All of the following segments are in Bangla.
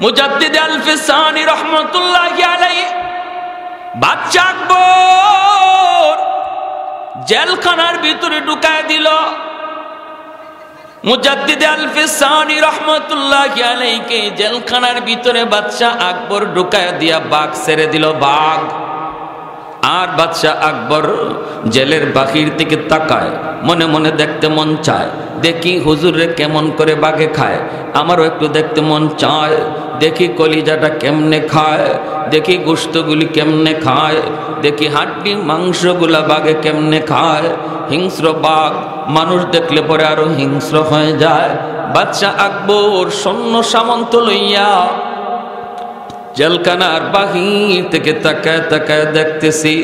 মুজাদ্দিদ আল-ফিসানি রহমাতুল্লাহি আলাইহি বাদশা আকবর জেলখানার ভিতরে ঢুকায় দিল। মুজাদ্দিদ আল-ফিসানি রহমাতুল্লাহি আলাইহিকে জেলখানার ভিতরে বাদশা আকবর ঢুকায় দিয়া বাঘ ছেড়ে দিল। বাঘ আর বাদশা আকবর জেলের বাহির থেকে তাকায়, মনে মনে দেখতে মন চায়, দেখি হুজুরে কেমন করে বাঘে খায়, আমারও একটু দেখতে মন চায়, দেখি কলিজাটা কেমনে খায়, দেখি গোশতগুলি কেমনে খায়, দেখি হাড্ডি মাংসগুলা বাঘে কেমনে খায়। হিংস্র বাঘ মানুষ দেখলে পরে আরো হিংস্র হয়ে যায়। বাদশা আকবর সৈন্য সামন্ত লইয়া জেলখানার বাহির থেকে তাকায় তাকায় দেখতেছি,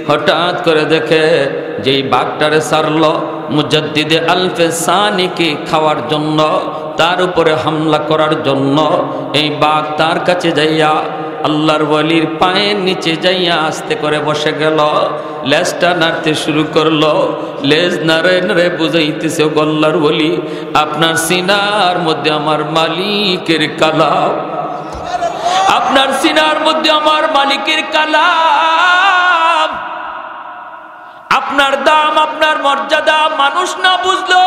হঠাৎ করে দেখে যেই বাঘটারে সারল মুজাদ্দিদে আল-ফিসানিকে খাওয়ার জন্য, তার উপরে হামলা করার জন্য, এই বাঘ তার কাছে যাইয়া আল্লাহর ওয়ালির পায়ের নিচে যাইয়া আস্তে করে বসে গেল, লেজটা নাড়তে শুরু করলো। লেজ নাড়ে নাড়ে বুঝাইতেছে, ও আল্লাহর ওয়ালি, আপনার সিনার মধ্যে আমার মালিকের কালাম, আপনার সিনার মধ্যে আমার মালিকের কালাম, আপনার দাম, আপনার মর্যাদা মানুষ না বুঝলো,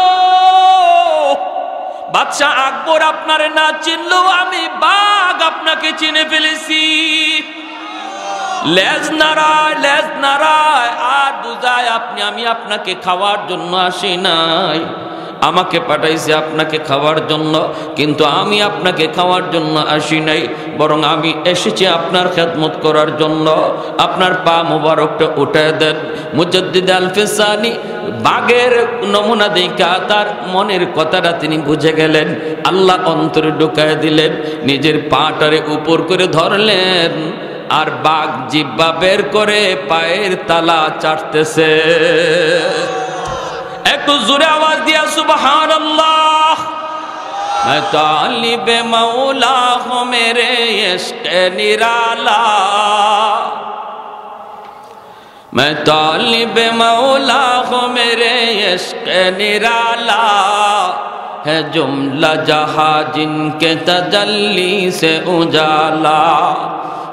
বাদশা আকবর আপনারে না চিনলো, আমি বাঘ আপনাকে চিনে ফেলেছি। লেজ নাড়ায় আর বুঝায়, আমি আপনাকে খাওয়ার জন্য আসি নাই, আমাকে পাঠাইছে আপনাকে খাওয়ার জন্য, কিন্তু আমি আপনাকে খাওয়ার জন্য আসি নাই, বরং আমি এসেছি আপনার খেদমত করার জন্য। আপনার পা মোবারকটা উঠায় দেন। মুজাদ্দিদ আল-ফিসানি বাঘের নমুনা দেখা তার মনের কথাটা তিনি বুঝে গেলেন, আল্লাহ অন্তরে ঢুকায় দিলেন, নিজের পাটারে উপর করে ধরলেন, আর বাঘ জিহ্বা বের করে পায়ের তালা চাটতেছে। একটু জোরে আওয়াজ দিয়া সুবহানাল্লাহ। मैं तालिब मौला हूँ मेरे इश्क़ निराला, मैं तालिब मौला हूँ मेरे इश्क़ निराला, है जुमला जहाँ जिनके तजल्ली से उजाला,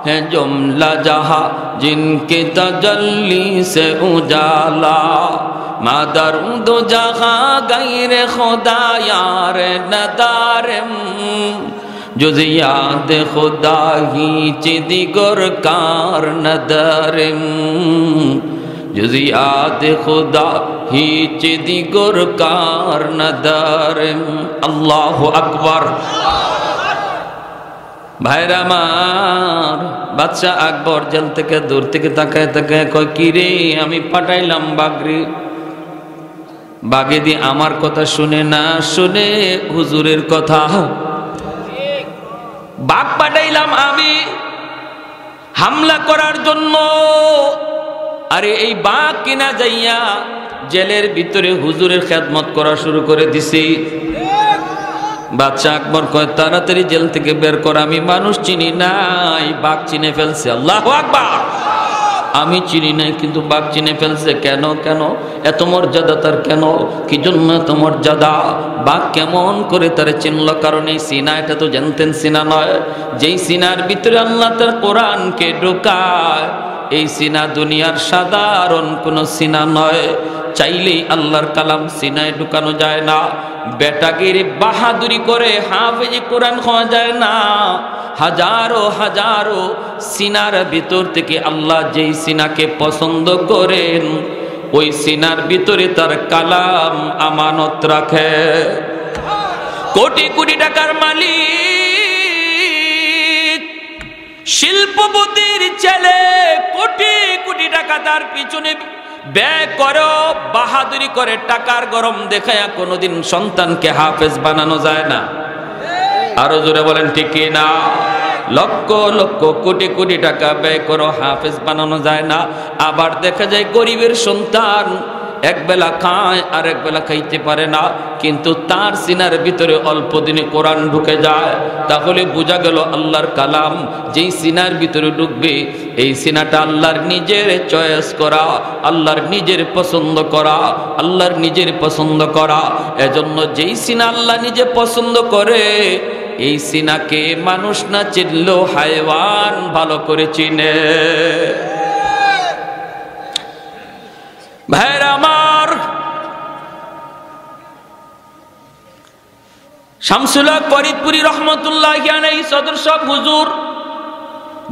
है जुमला जहाँ जिनके तजल्ली से उजाला, मादरुद जहाँ गैर खुदा यार नदारम, जुज़ याद खुदा ही दिगर कार नदारम, जुज़ याद खुदा ही दिगर कार नदारम। अल्लाहु আকবার। ভাইরা আমার, বাদশা আকবর জেল থেকে দূর থেকে তাকায় তাকায় কয়, কি রে, আমি পাঠাইলাম বাগরি, বাগে দিয়ে আমার কথা শুনে না, শুনে হুজুরের কথা, বাঘ পাঠাইলাম আমি হামলা করার জন্য, আরে এই বাঘ কিনা যাইয়া জেলের ভিতরে হুজুরের খেদমত করা শুরু করে দিছি। বাদশা আকবর কয়, তাড়াতাড়ি জেল থেকে বের কর, আমি মানুষ চিনি নাই, বাঘ চিনে ফেলছে। আল্লাহু আকবার। আমি চিনি নাই কিন্তু বাঘ চিনে ফেলছে। কেন কেন এত মর্যাদা তার, কেন কি জন্য এত মর্যাদা? বাঘ কেমন করে তারে চিনল? কারণ এই সিনা, এটা তো জানতেন সিনা নয়, যেই সিনার ভিতরে আল্লাহ তার কোরআনকে ঢোকায়, এই সিনা দুনিয়ার সাধারণ কোন সিনা নয়, চাইলেই আল্লাহর কালাম সিনায় ঢুকানো যায় না, বেটাগিরি বাহাদুরি করে হাফেজি কোরআন হওয়া যায় না। হাজারো হাজারো সিনার ভিতর থেকে আল্লাহ যেই সিনাকে পছন্দ করেন, ওই সিনার ভিতরে তার কালাম আমানত রাখে। কোটি কোটি টাকার মালিক, শিল্পপতির ছেলে, কোটি কোটি টাকা তার পিছনে ব্যয় করো, বাহাদুরি করে, টাকার গরম দেখায়া কোনোদিন সন্তানকে হাফেজ বানানো যায় না। আরো জোরে বলেন ঠিক কি না? লক্ষ লক্ষ কোটি কোটি টাকা ব্যয় করো, হাফেজ বানানো যায় না। আবার দেখা যায় গরিবের সন্তান একবেলা খায় আর একবেলা খাইতে পারে না, কিন্তু তার সিনার ভিতরে অল্প দিনে কোরআন ঢুকে যায়। তাহলে বোঝা গেল আল্লাহর কালাম যেই সিনার ভিতরে ঢুকবে, এই সিনাটা আল্লাহর নিজের চয়েস করা, আল্লাহর নিজের পছন্দ করা, আল্লাহর নিজের পছন্দ করা। এজন্য যেই সিনা আল্লাহ নিজে পছন্দ করে, এই সিনাকে মানুষ না চিনলেও হায়ওয়ান ভালো করে চিনে। ভাইরা আমার, শামসুল হক ফরিদপুরি রহমতুল্লাহি আলাইহি সদর সাহেব হুজুর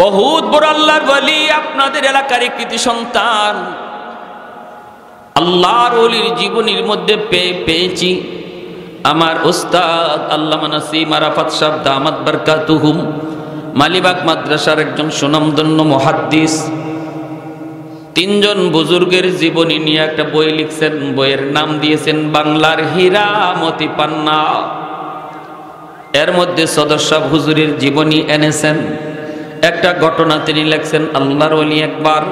বহুত বড় আল্লাহর ওলি, আপনাদের এলাকার কৃতি সন্তান। আল্লাহর ওলির জীবনীর মধ্যে পেয়েছি আমার উস্তাদ আল্লামা নাসিম আরাফাত সাহেব দামাত বারকাতুহুম, মালিবাগ মাদ্রাসার একজন সুনামধন্য মুহাদ্দিস। তিনজন বুজুর্গের জীবনী নিয়ে একটা বই লিখছেন, বইয়ের নাম দিয়েছেন বাংলার হীরা মতি পান্না। এর মধ্যে সদর সাহেব হুজুরের জীবনী এনেছেন। একটা ঘটনা তিনি লেখছেন, আল্লাহর ওলি একবার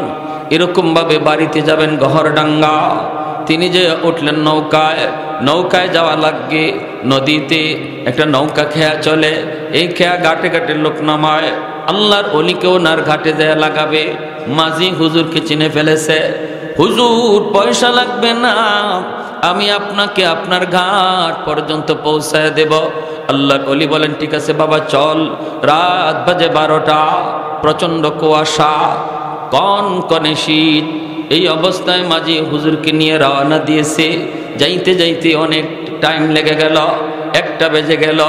এরকম ভাবে বাড়িতে যাবেন গহরডাঙ্গা, তিনি যে উঠলেন নৌকায় যাওয়া লাগে, নদীতে একটা নৌকা খেয়া চলে, এই খেয়া ঘাটে ঘাটে লোক নামায়, আল্লাহর ওলিকেও নার ঘাটে যায় লাগাবে। মাঝি হুজুরকে চিনে ফেলেছে, হুজুর পয়সা লাগবে না, আমি আপনাকে আপনার ঘাট পর্যন্ত পৌঁছায় দেব। আল্লাহর ওলি বলেন ঠিক আছে বাবা চল। রাত বাজে 12টা, প্রচন্ড কুয়াশা, কনকনে শীত। এই অবস্থায় মাঝি হুজুরকে নিয়ে রওনা দিয়েছে। যাইতে যাইতে অনেক টাইম লেগে গেল, 1টা বেজে গেল,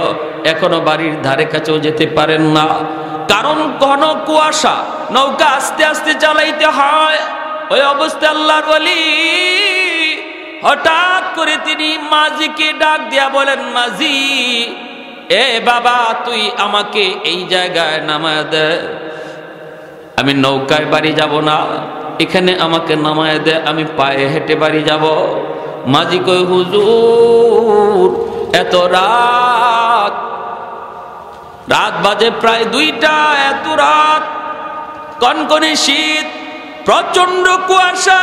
এখনো বাড়ির ধারে কাছেও যেতে পারেন না, কারণ ঘন কুয়াশা, নৌকা আস্তে আস্তে চালাইতে হয়। ওই অবস্থায় আল্লাহর ওলি হঠাৎ করে তিনি মাঝিকে ডাক দিয়া বলেন, মাঝি এ বাবা তুই আমাকে এই জায়গায় নামায় দে, আমি নৌকায় বাড়ি যাব না, এখানে আমাকে নামায় দে, আমি পায়ে হেঁটে বাড়ি যাব। মাঝি কই হুজুর এত রাত বাজে প্রায় 2টা, এত রাত, কনকনে শীত, প্রচন্ড কুয়াশা,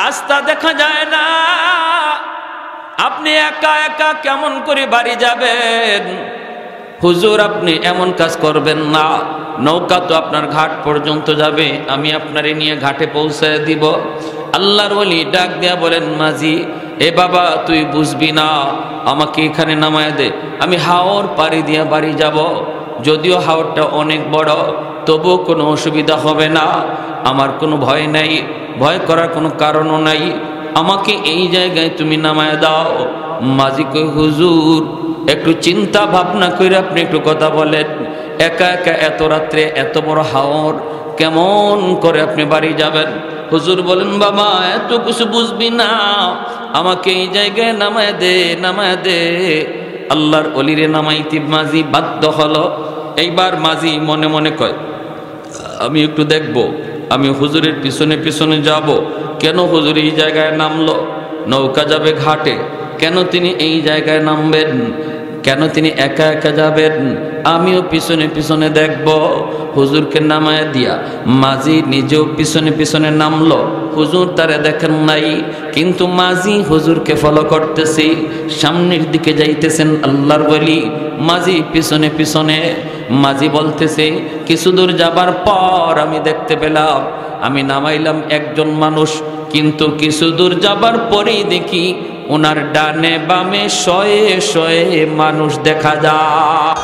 রাস্তা দেখা যায় না, আপনি একা একা কেমন করে বাড়ি যাবেন? হুজুর আপনি এমন কাজ করবেন না, নৌকা তো আপনার ঘাট পর্যন্ত যাবে, আমি আপনারে নিয়ে ঘাটে পৌঁছায় দিব। আল্লাহর ওলি ডাক দেয়া বলেন, মাঝি এ বাবা তুই বুঝবি না, আমাকে এখানে নামায় দে, আমি হাওর পাড়ি দিয়া বাড়ি যাব। যদিও হাওরটা অনেক বড়, তবুও কোনো অসুবিধা হবে না, আমার কোনো ভয় নাই, ভয় করার কোনো কারণও নাই, আমাকে এই জায়গায় তুমি নামায় দাও। মাঝি কই হুজুর একটু চিন্তা ভাবনা করে আপনি একটু কথা বলেন, একা একা এত রাত্রে এত বড় হাওর কেমন করে আপনি বাড়ি যাবেন? হুজুর বলেন, বাবা এত কিছু বুঝবি না, আমাকে এই জায়গায় নামায় দে, নামায় দে। আল্লাহর ওলিরে নামাইতে মাঝি বাধ্য হলো। এইবার মাঝি মনে মনে কয়, আমি একটু দেখব, আমি হুজুরের পিছনে পিছনে যাব। কেন হুজুর এই জায়গায় নামলো? নৌকা যাবে ঘাটে, কেন তিনি এই জায়গায় নামবেন? কেন তিনি একা একা যাবেন? আমিও পিছনে পিছনে দেখব। হুজুরকে নামায় দিয়া মাঝি নিজেও পিছনে পিছনে নামলো। হুজুর তারে দেখেন নাই, কিন্তু মাঝি হুজুরকে ফলো করতেছি, সামনের দিকে যাইতেছেন আল্লাহর ওলি, মাঝি পিছনে পিছনে। মাঝি বলতেছে, কিছু দূর যাবার পর আমি দেখতে পেলাম, আমি নামাইলাম একজন মানুষ, কিন্তু কিছু দূর যাবার পরেই দেখি ওনার ডানে বামে শয়ে শয়ে মানুষ দেখা যায়,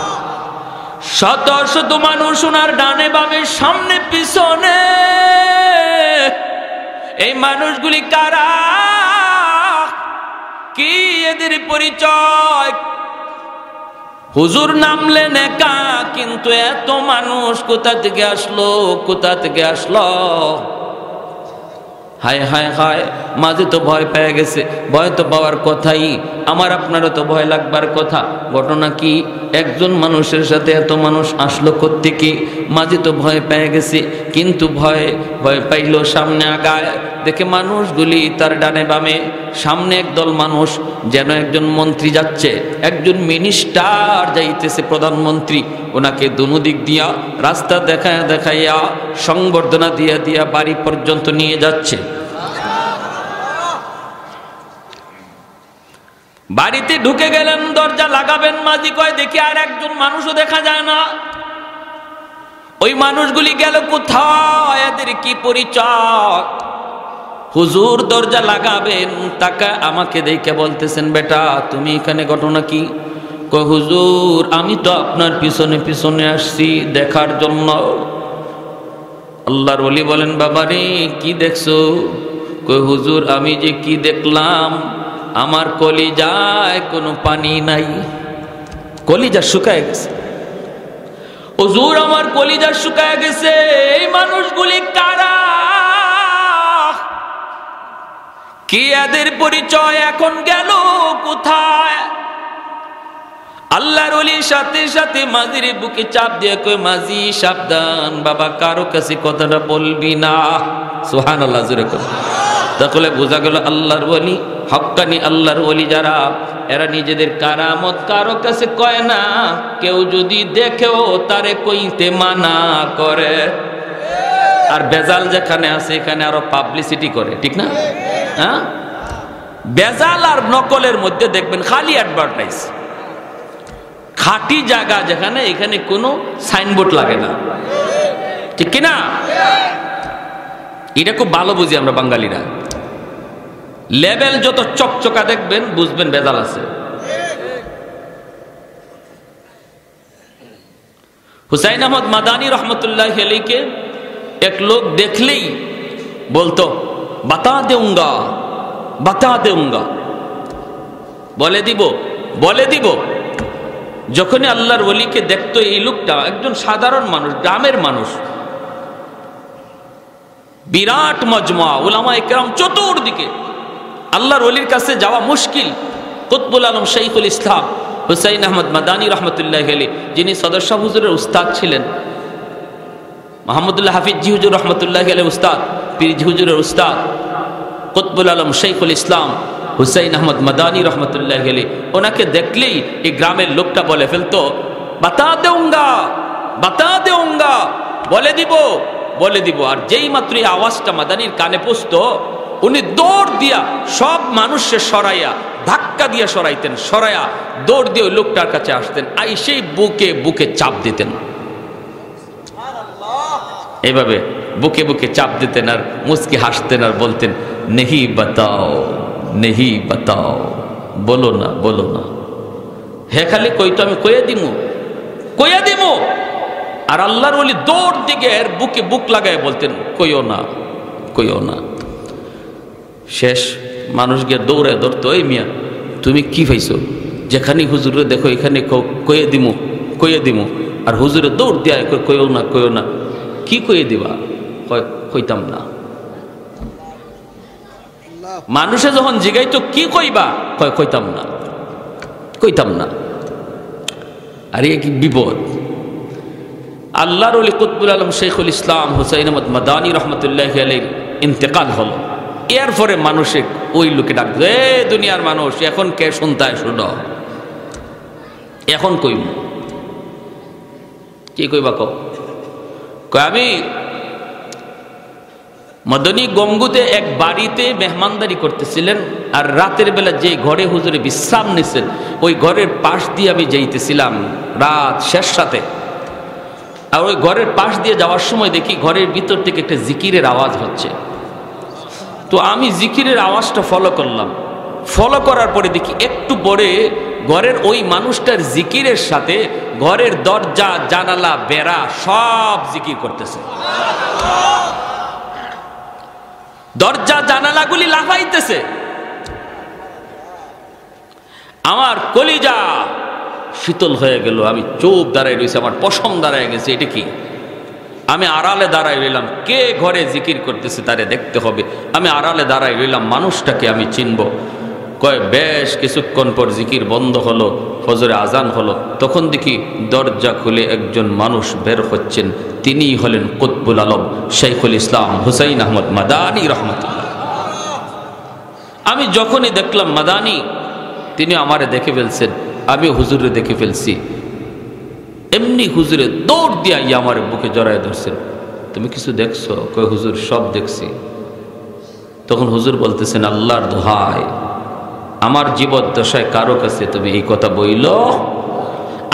শত শত মানুষ ওনার ডানে বামে সামনে পিছনে। এই মানুষগুলি কারা? কি এদের পরিচয়? হুজুর নামলেন একা, কিন্তু এত মানুষ কোথা থেকে আসলো, কোথা থেকে আসলো? হায় হায় হায়, মাঝে তো ভয় পেয়ে গেছে। ভয় তো পাওয়ার কথাই, আমার আপনারও তো ভয় লাগবার কথা। ঘটনা কি? একজন মানুষের সাথে এত মানুষ আসলো কোত্থেকে? মাঝে তো ভয় পেয়ে গেছে, কিন্তু ভয় পাইলো, সামনে আগায়, দেখে মানুষগুলি তার ডানে বামে। সামনে একদল মানুষ, যেন একজন মন্ত্রী যাচ্ছে, একজন মিনিস্টার যাইতেছে, প্রধানমন্ত্রী, ওনাকে দুদিক দিয়া রাস্তা দেখায়া দেখাইয়া সংবর্ধনা দিয়া দিয়া বাড়ি পর্যন্ত নিয়ে যাচ্ছে। বাড়িতে ঢুকে গেলেন, দরজা লাগাবেন, মাঝি কয় দেখি আর একজন মানুষও দেখা যায় না। ওই মানুষগুলি গেল কোথায়? এদের কি পরিচয়? হুজুর দরজা লাগাবেন, তাকা আমাকে দেখে বলতেছেন, বেটা তুমি এখানে, ঘটনা কি? কয় হুজুর আমি তো আপনার পিছনে পিছনে আসছি দেখার জন্য। আল্লাহর ওলি বলেন বাবারে কি দেখছো? কয় হুজুর আমি যে কি দেখলাম, আমার কলিজায় কোনো পানি নাই, কলিজা শুকায় গেছে। হুজুর আমার কলিজা শুকায় গেছে। এই মানুষগুলি কারা? কি এদের পরিচয়? এখন গেল কোথায়? আল্লাহর ওলির সাথে সাথে মাঝির বুকে চাপ দিয়ে কই মাঝি সাবধান বাবা, কারো কাছে কথাটা বলবি না। সুবহানাল্লাহ জোরে কর। তাহলে বোঝা গেল আল্লাহর ওলি, হক্কানি আল্লাহর ওলি যারা, এরা নিজেদের কারামত কারো কাছে কয় না। কেউ যদি দেখেও তারে কইতে মানা করে। আর বেজাল যেখানে আছে এখানে আরো পাবলিসিটি করে, ঠিক না? হ্যাঁ, বেজাল আর নকলের মধ্যে দেখবেন খালি অ্যাডভার্টাইজ। খাঁটি জায়গা যেখানে, এখানে কোনো সাইনবোর্ড লাগে না, ঠিক কিনা? এটা খুব ভালো বুঝি আমরা বাঙালিরা। লেবেল যত চকচকা দেখবেন বুঝবেন বেজাল আছে। হুসাইন আহমদ মাদানী রহমতুল্লাহ আলাইকে এক লোক দেখলেই বলতো বাতা দেউঙ্গা, বাতা দেউঙ্গা, বলে দিব, বলে দিব। যখনই আল্লাহর ওলিকে দেখতো এই লোকটা, একজন সাধারণ মানুষ, গ্রামের মানুষ, বিরাট মজমা উলামায়ে কেরাম চতুর্দিকে, আল্লাহর ওলির কাছে যাওয়া মুশকিল। কুতবুল আলম শাইখুল ইসলাম হুসাইন আহমদ মাদানী রহমতুল্লাহ আলাইহি, যিনি সদর শাহ হুজুরের উস্তাদ ছিলেন, মাহমুদুল্লাহ হাফিজ জি হুজুর রহমতুল্লাহ আলাইহি উস্তাদ, পীর জি হুজুরের উস্তাদ কুতবুল আলম শাইখুল ইসলাম হুসাইন আহমদ মাদানী রহমতুল্লাহ আলাইহি, ওনাকে দেখলেই এই গ্রামের লোকটা বলে ফেলতো বাতা দেউঙ্গা, বাতা দেউঙ্গা, বলে দিব, বলে দিব। আর যেই মাত্র এই আওয়াজটা মাদানীর কানে পৌঁছতো, উনি দৌড় দিয়া সব মানুষকে সরাইয়া, ধাক্কা দিয়া সরাইতেন, সরাইয়া দৌড় দিয়ে ওই লোকটার কাছে আসতেন, সেই বুকে বুকে চাপ দিতেন, এইভাবে বুকে বুকে চাপ দিতেন আর মুচকি হাসতেন আর বলতেন নেহি বাতাও, নেহি বাতাও, বলো না, বলো না। হে খালি কইতো আমি কইয়া দিমু, কইয়া দিমু। আর আল্লাহর ওলি দৌড় দিকে এর বুকে বুক লাগায় বলতেন কইও না, কইও না। শেষ মানুষ গিয়ে দৌড়ে ধরতো, এই মিয়া তুমি কি পাইছো? যেখানে হুজুরে দেখো এখানে কইয়ে দিমু, কইয়ে দিমু। আর হুজুরে দৌড় দিয়া কইও না, কইও না। কি কইয়ে দিবা? কইতাম না। মানুষে যখন জিগাইতো কি কইবা, কইতাম না, কইতাম না। আরে কি বিপদ! আল্লাহর ওলি কুতবুল আলম শাইখুল ইসলাম হুসাইন আহমদ মাদানী রহমতুল্লাহ আলাইহির ইন্তেকাল হলো। এরপরে মানুষে ওই লোকে ডাকতো, এ দুনিয়ার মানুষ এখন কে শুনতায় শুনো, এখন কইব কি কইবা কও? আমি মদনী গম্বুতে এক বাড়িতে মেহমানদারি করতেছিলেন, আর রাতের বেলা যে ঘরে হুজুরে বিশ্রাম নিছেন ওই ঘরের পাশ দিয়ে আমি যাইতেছিলাম রাত শেষ রাতে। আর ওই ঘরের পাশ দিয়ে যাওয়ার সময় দেখি ঘরের ভিতর থেকে একটা জিকিরের আওয়াজ হচ্ছে। তো আমি জিকিরের আওয়াজটা ফলো করলাম। ফলো করার পরে দেখি একটু পরে ঘরের ওই মানুষটার জিকিরের সাথে ঘরের দরজা, জানালা, বেড়া সব জিকির করতেছে। দরজা জানালাগুলি লাফাইতেছে। আমার কলিজা শীতল হয়ে গেল। আমি চুপ দাঁড়াই রয়েছি, আমার পশম দাঁড়ায় গেছে। এটা কি? আমি আড়ালে দাঁড়াই রইলাম, কে ঘরে জিকির করতেছে তারে দেখতে হবে। আমি আড়ালে দাঁড়াই রইলাম, মানুষটাকে আমি চিনব। কয় বেশ কিছুক্ষণ পর জিকির বন্ধ হলো, ফজরে আজান হলো। তখন দেখি দরজা খুলে একজন মানুষ বের হচ্ছেন। তিনিই হলেন কুতবুল আলম শাইখুল ইসলাম হুসাইন আহমদ মাদানী রহমতুল্লাহ। আমি যখনই দেখলাম মাদানী, তিনি আমারে দেখে ফেলছেন, আমি হুজুরে দেখে ফেলছি। এমনি হুজুরে দৌড় দিয়া ইয়া আমার বুকে জড়ায় ধরছেন। তুমি কিছু দেখছো? কয় হুজুর সব দেখছি। তখন হুজুর বলতেছেন আল্লাহর দোহাই, আমার জীবদ্দশায় কারো কাছে তুমি এই কথা বইল?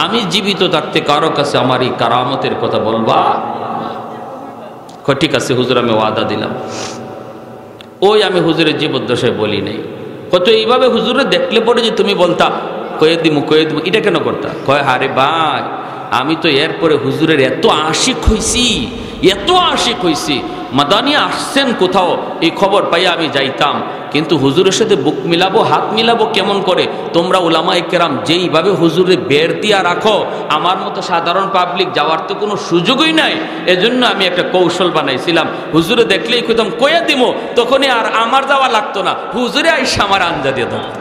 আমি জীবিত থাকতে কারো কাছে আমার এই কারামতের কথা বলবা? ঠিক আছে হুজুর, আমি ওয়াদা দিলাম। ওই আমি হুজুরের জীবদ্দশায় বলি নাই। কত এইভাবে হুজুরে দেখলে পরে যে তুমি বলতা কয়ে দিমু এটা কেন করতা? কয় আরে ভাই আমি তো এরপরে হুজুরের এত আশিক হইছি মাদানি আসছেন কোথাও এই খবর পাইয়া আমি যাইতাম, কিন্তু হুজুরের সাথে বুক মিলাবো হাত মিলাবো কেমন করে? তোমরা উলামায়ে কেরাম যেইভাবে হুজুরে বের দিয়া রাখো আমার মতো সাধারণ পাবলিক যাওয়ার তো কোনো সুযোগই নাই। এজন্য আমি একটা কৌশল বানাইছিলাম, হুজুরে দেখলেই কইতাম কয়ে দিমো, তখনই আর আমার যাওয়া লাগতো না, হুজুরে আইসা আমার আঞ্জা দিয়ে ধরত।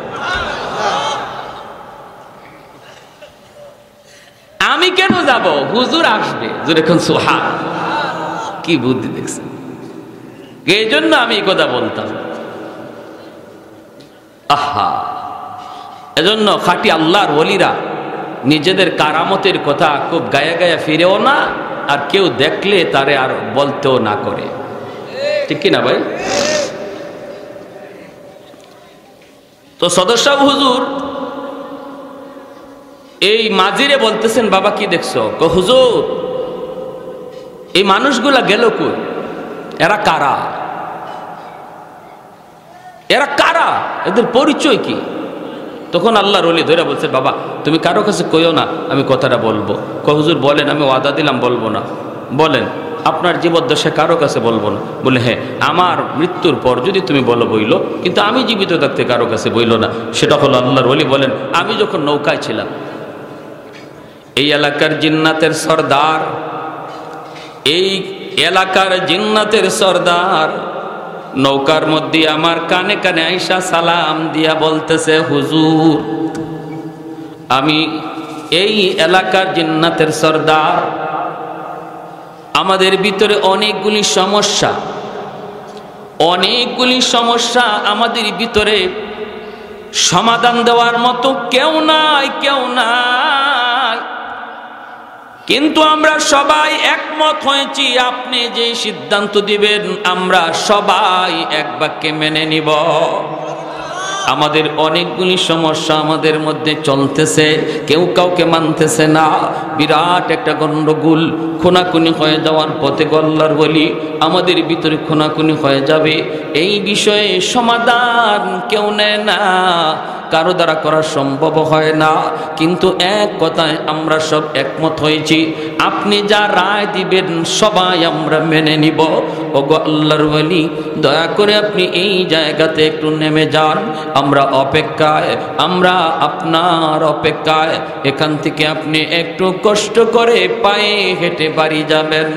আমি কেন যাব? হুজুর আসবে। এখন সুবহান, কি বুদ্ধি দেখছেন? এই জন্য আমি এই কথা বলতাম। আহা, এজন্য খাঁটি আল্লাহর ওলিরা নিজেদের কারামতের কথা খুব গায়ে গায়ে ফিরেও না, আর কেউ দেখলে তারে আর বলতেও না করে, ঠিক কিনা ভাই? তো সদস্য হুজুর এই মাঝিরে বলতেছেন, বাবা কি দেখছো? হুজুর এই মানুষগুলা গেল কই? এরা কারা? এদের পরিচয় কি? তখন আল্লাহর ওলি ধরে বলছে, বাবা তুমি কারো কাছে কইও না, আমি কথাটা বলবো। হুজুর বলেন। আমি ওয়াদা দিলাম বলবো না। বলেন আপনার জীবদ্দশায় কারো কাছে বলবো না। বলে হ্যাঁ, আমার মৃত্যুর পর যদি তুমি বলো বইলো, কিন্তু আমি জীবিত থাকতে কারো কাছে বইলো না। সেটা হলো আল্লাহর ওলি বলেন, আমি যখন নৌকায় ছিলাম, এই এলাকার জিন্নাতের সর্দার, এই এলাকার জিন্নাতের সর্দার নৌকার মধ্যে আমার কানে কানে আইসা সালাম দিয়া বলতেছে, হুজুর আমি এই এলাকার জিন্নাতের সর্দার, আমাদের ভিতরে অনেকগুলি সমস্যা আমাদের ভিতরে সমাধান দেওয়ার মতো কেউ নাই, কিন্তু আমরা সবাই একমত হয়েছি আপনি যে সিদ্ধান্ত দিবেন আমরা সবাই এক বাক্যে মেনে নিব। আমাদের অনেকগুলি সমস্যা আমাদের মধ্যে চলতেছে, কেউ কাউকে মানতেছে না, বিরাট একটা গন্ডগোল, খুনাখুনি হয়ে যাওয়ার পথে আল্লাহর ওলি আমাদের ভিতরে খুনাখুনি হয়ে যাবে। এই বিষয়ে সমাধান কেউ নেয় না, কারো দ্বারা করা সম্ভব হয় না, কিন্তু এক কথায় আমরা সব একমত হয়েছি আপনি যা রায় দিবেন সবাই আমরা মেনে নিব। ওগো আল্লাহর ওলি দয়া করে আপনি এই জায়গাতে একটু নেমে যান, আমরা আপনার অপেক্ষায়। এখান থেকে আপনি একটু কষ্ট করে পায়ে হেঁটে বাড়ি যাবেন,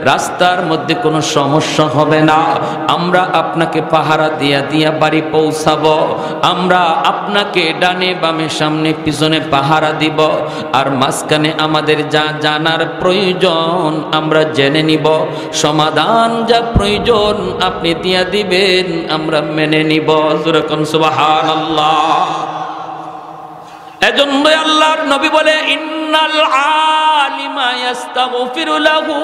রাস্তার মধ্যে কোনো সমস্যা হবে না, আমরা আপনাকে পাহারা দিয়া বাড়ি পৌঁছাবো, আমরা আপনাকে ডানে বামে সামনে পিছনে পাহারা দিব, আর মাঝখানে আমাদের যা জানার প্রয়োজন আমরা জেনে নিব, সমাধান যা প্রয়োজন আপনি দিয়া দিবেন আমরা মেনে নিব। যেরকম সুবহানাল্লাহ। এজন্য আল্লাহর নবী বলে, ইন্নাল আলিমা ইস্তাগফিরু লাহু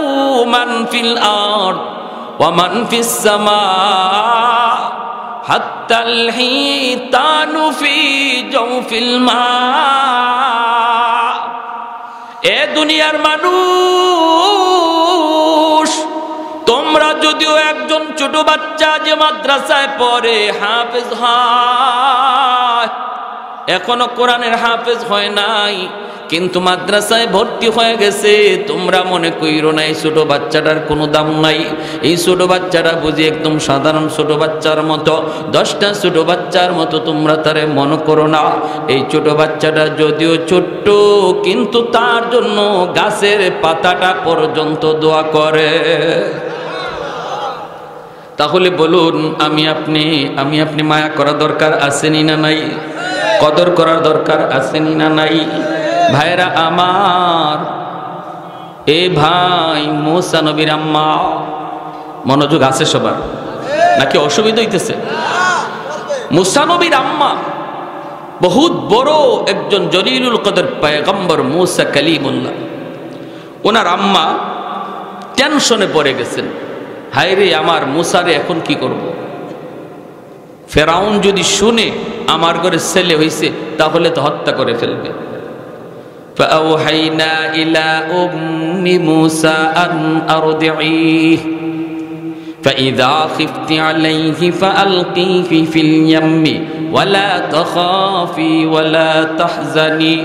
মান ফিল আরদ ওয়া মান ফিস সামা হাত্তাল হিতানু ফি জাওফিল মা। এ দুনিয়ার মানুষ, তোমরা যদিও একজন ছোট বাচ্চা যে মাদ্রাসায় পড়ে হাফেজ হয়, এখনো কোরআনের হাফেজ হয় নাই, কিন্তু মাদ্রাসায় ভর্তি হয়ে গেছে, তোমরা মনে কইরো না এই ছোট বাচ্চাটার কোনো দাম নাই। এই ছোট বাচ্চাটা বুঝি একদম সাধারণ ছোট বাচ্চার মতো, 10টা ছোট বাচ্চার মতো তোমরা তারে মনে করো না। এই ছোট বাচ্চাটা যদিও ছোট্ট, কিন্তু তার জন্য গাছের পাতাটা পর্যন্ত দোয়া করে। তাহলে বলুন, আমি আপনি মায়া করা দরকার আসেনি না নাই? কদর করার দরকার আসেনি না নাই? ভাইরা আমার, এ ভাই মুসা নবীর আম্মা, মনোযোগ আছে সবার নাকি অসুবিধা হইতেছে? মুসা নবীর আম্মা বহুত বড় একজন জলিলুল কদর পয়গম্বর মুসা কালিমুল্লাহ। ওনার আম্মা টেনশনে পড়ে গেছেন, হায়রে আমার মুসারে এখন কি করব? ফেরাউন যদি শুনে আমার ঘরে ছেলে হইছে তাহলে তো হত্যা করে ফেলবে। فأوحينا إلى أم موسى أن أرضعيه فإذا خفت عليه فألقيه في اليم ওয়ালা তাখাফি ওয়ালা তাহজানি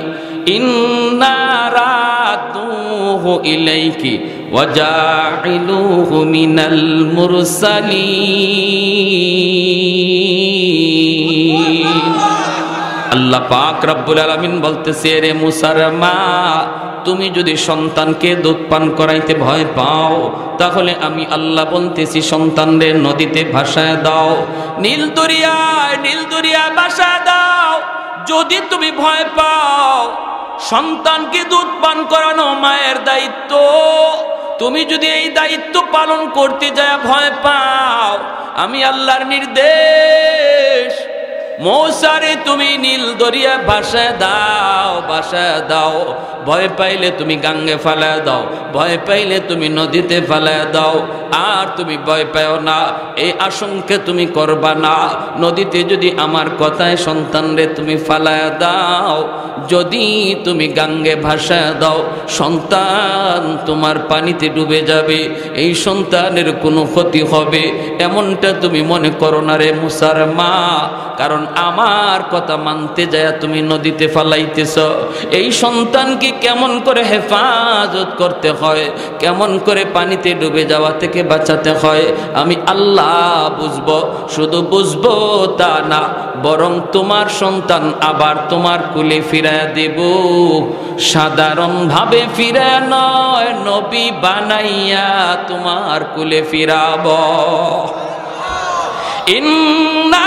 ইন্না রাদুহু ইলাইকি ওয়া জাইলুহু মিনাল মুরসালিন। আল্লাহ পাক রব্বুল আলামিন বলতেছে, রে মুসার মা, তুমি যদি সন্তানকে দুধ পান করাইতে ভয় পাও, তাহলে আমি আল্লাহ বলতেছি সন্তানদের নদীতে ভাসায় দাও, নীল দরিয়ায় ভাসায় দাও। যদি তুমি ভয় পাও, সন্তানকে দুধ পান করানো মায়ের দায়িত্ব, তুমি যদি এই দায়িত্ব পালন করতে যায় ভয় পাও, আমি আল্লাহর নির্দেশ, মৌসারে তুমি নীল দরিয়া ভাসায় দাও। ভয় পাইলে তুমি গাঙ্গে ফালায় দাও, ভয় পাইলে তুমি নদীতে ফালায় দাও। আর তুমি ভয় পাও না, এই আশঙ্কা তুমি করবা না। নদীতে যদি আমার কথায় সন্তানরে তুমি ফালায় দাও, যদি তুমি গাঙ্গে ভাসায় দাও, সন্তান তোমার পানিতে ডুবে যাবে, এই সন্তানের কোনো ক্ষতি হবে এমনটা তুমি মনে করো না রে মুসার মা। কারণ আমার কথা মানতে যায় তুমি নদীতে ফালাইতেছ। এই সন্তানকে কেমন করে হেফাজত করতে হয়, কেমন করে পানিতে ডুবে যাওয়া থেকে বাঁচাতে হয়, আমি আল্লাহ বুঝবো। শুধু বুঝবো তা না, বরং তোমার সন্তান আবার তোমার কুলে ফিরায় দেব। সাধারণভাবে ফিরায় নয়, নবী বানাইয়া তোমার কুলে ফিরাব। ইন্না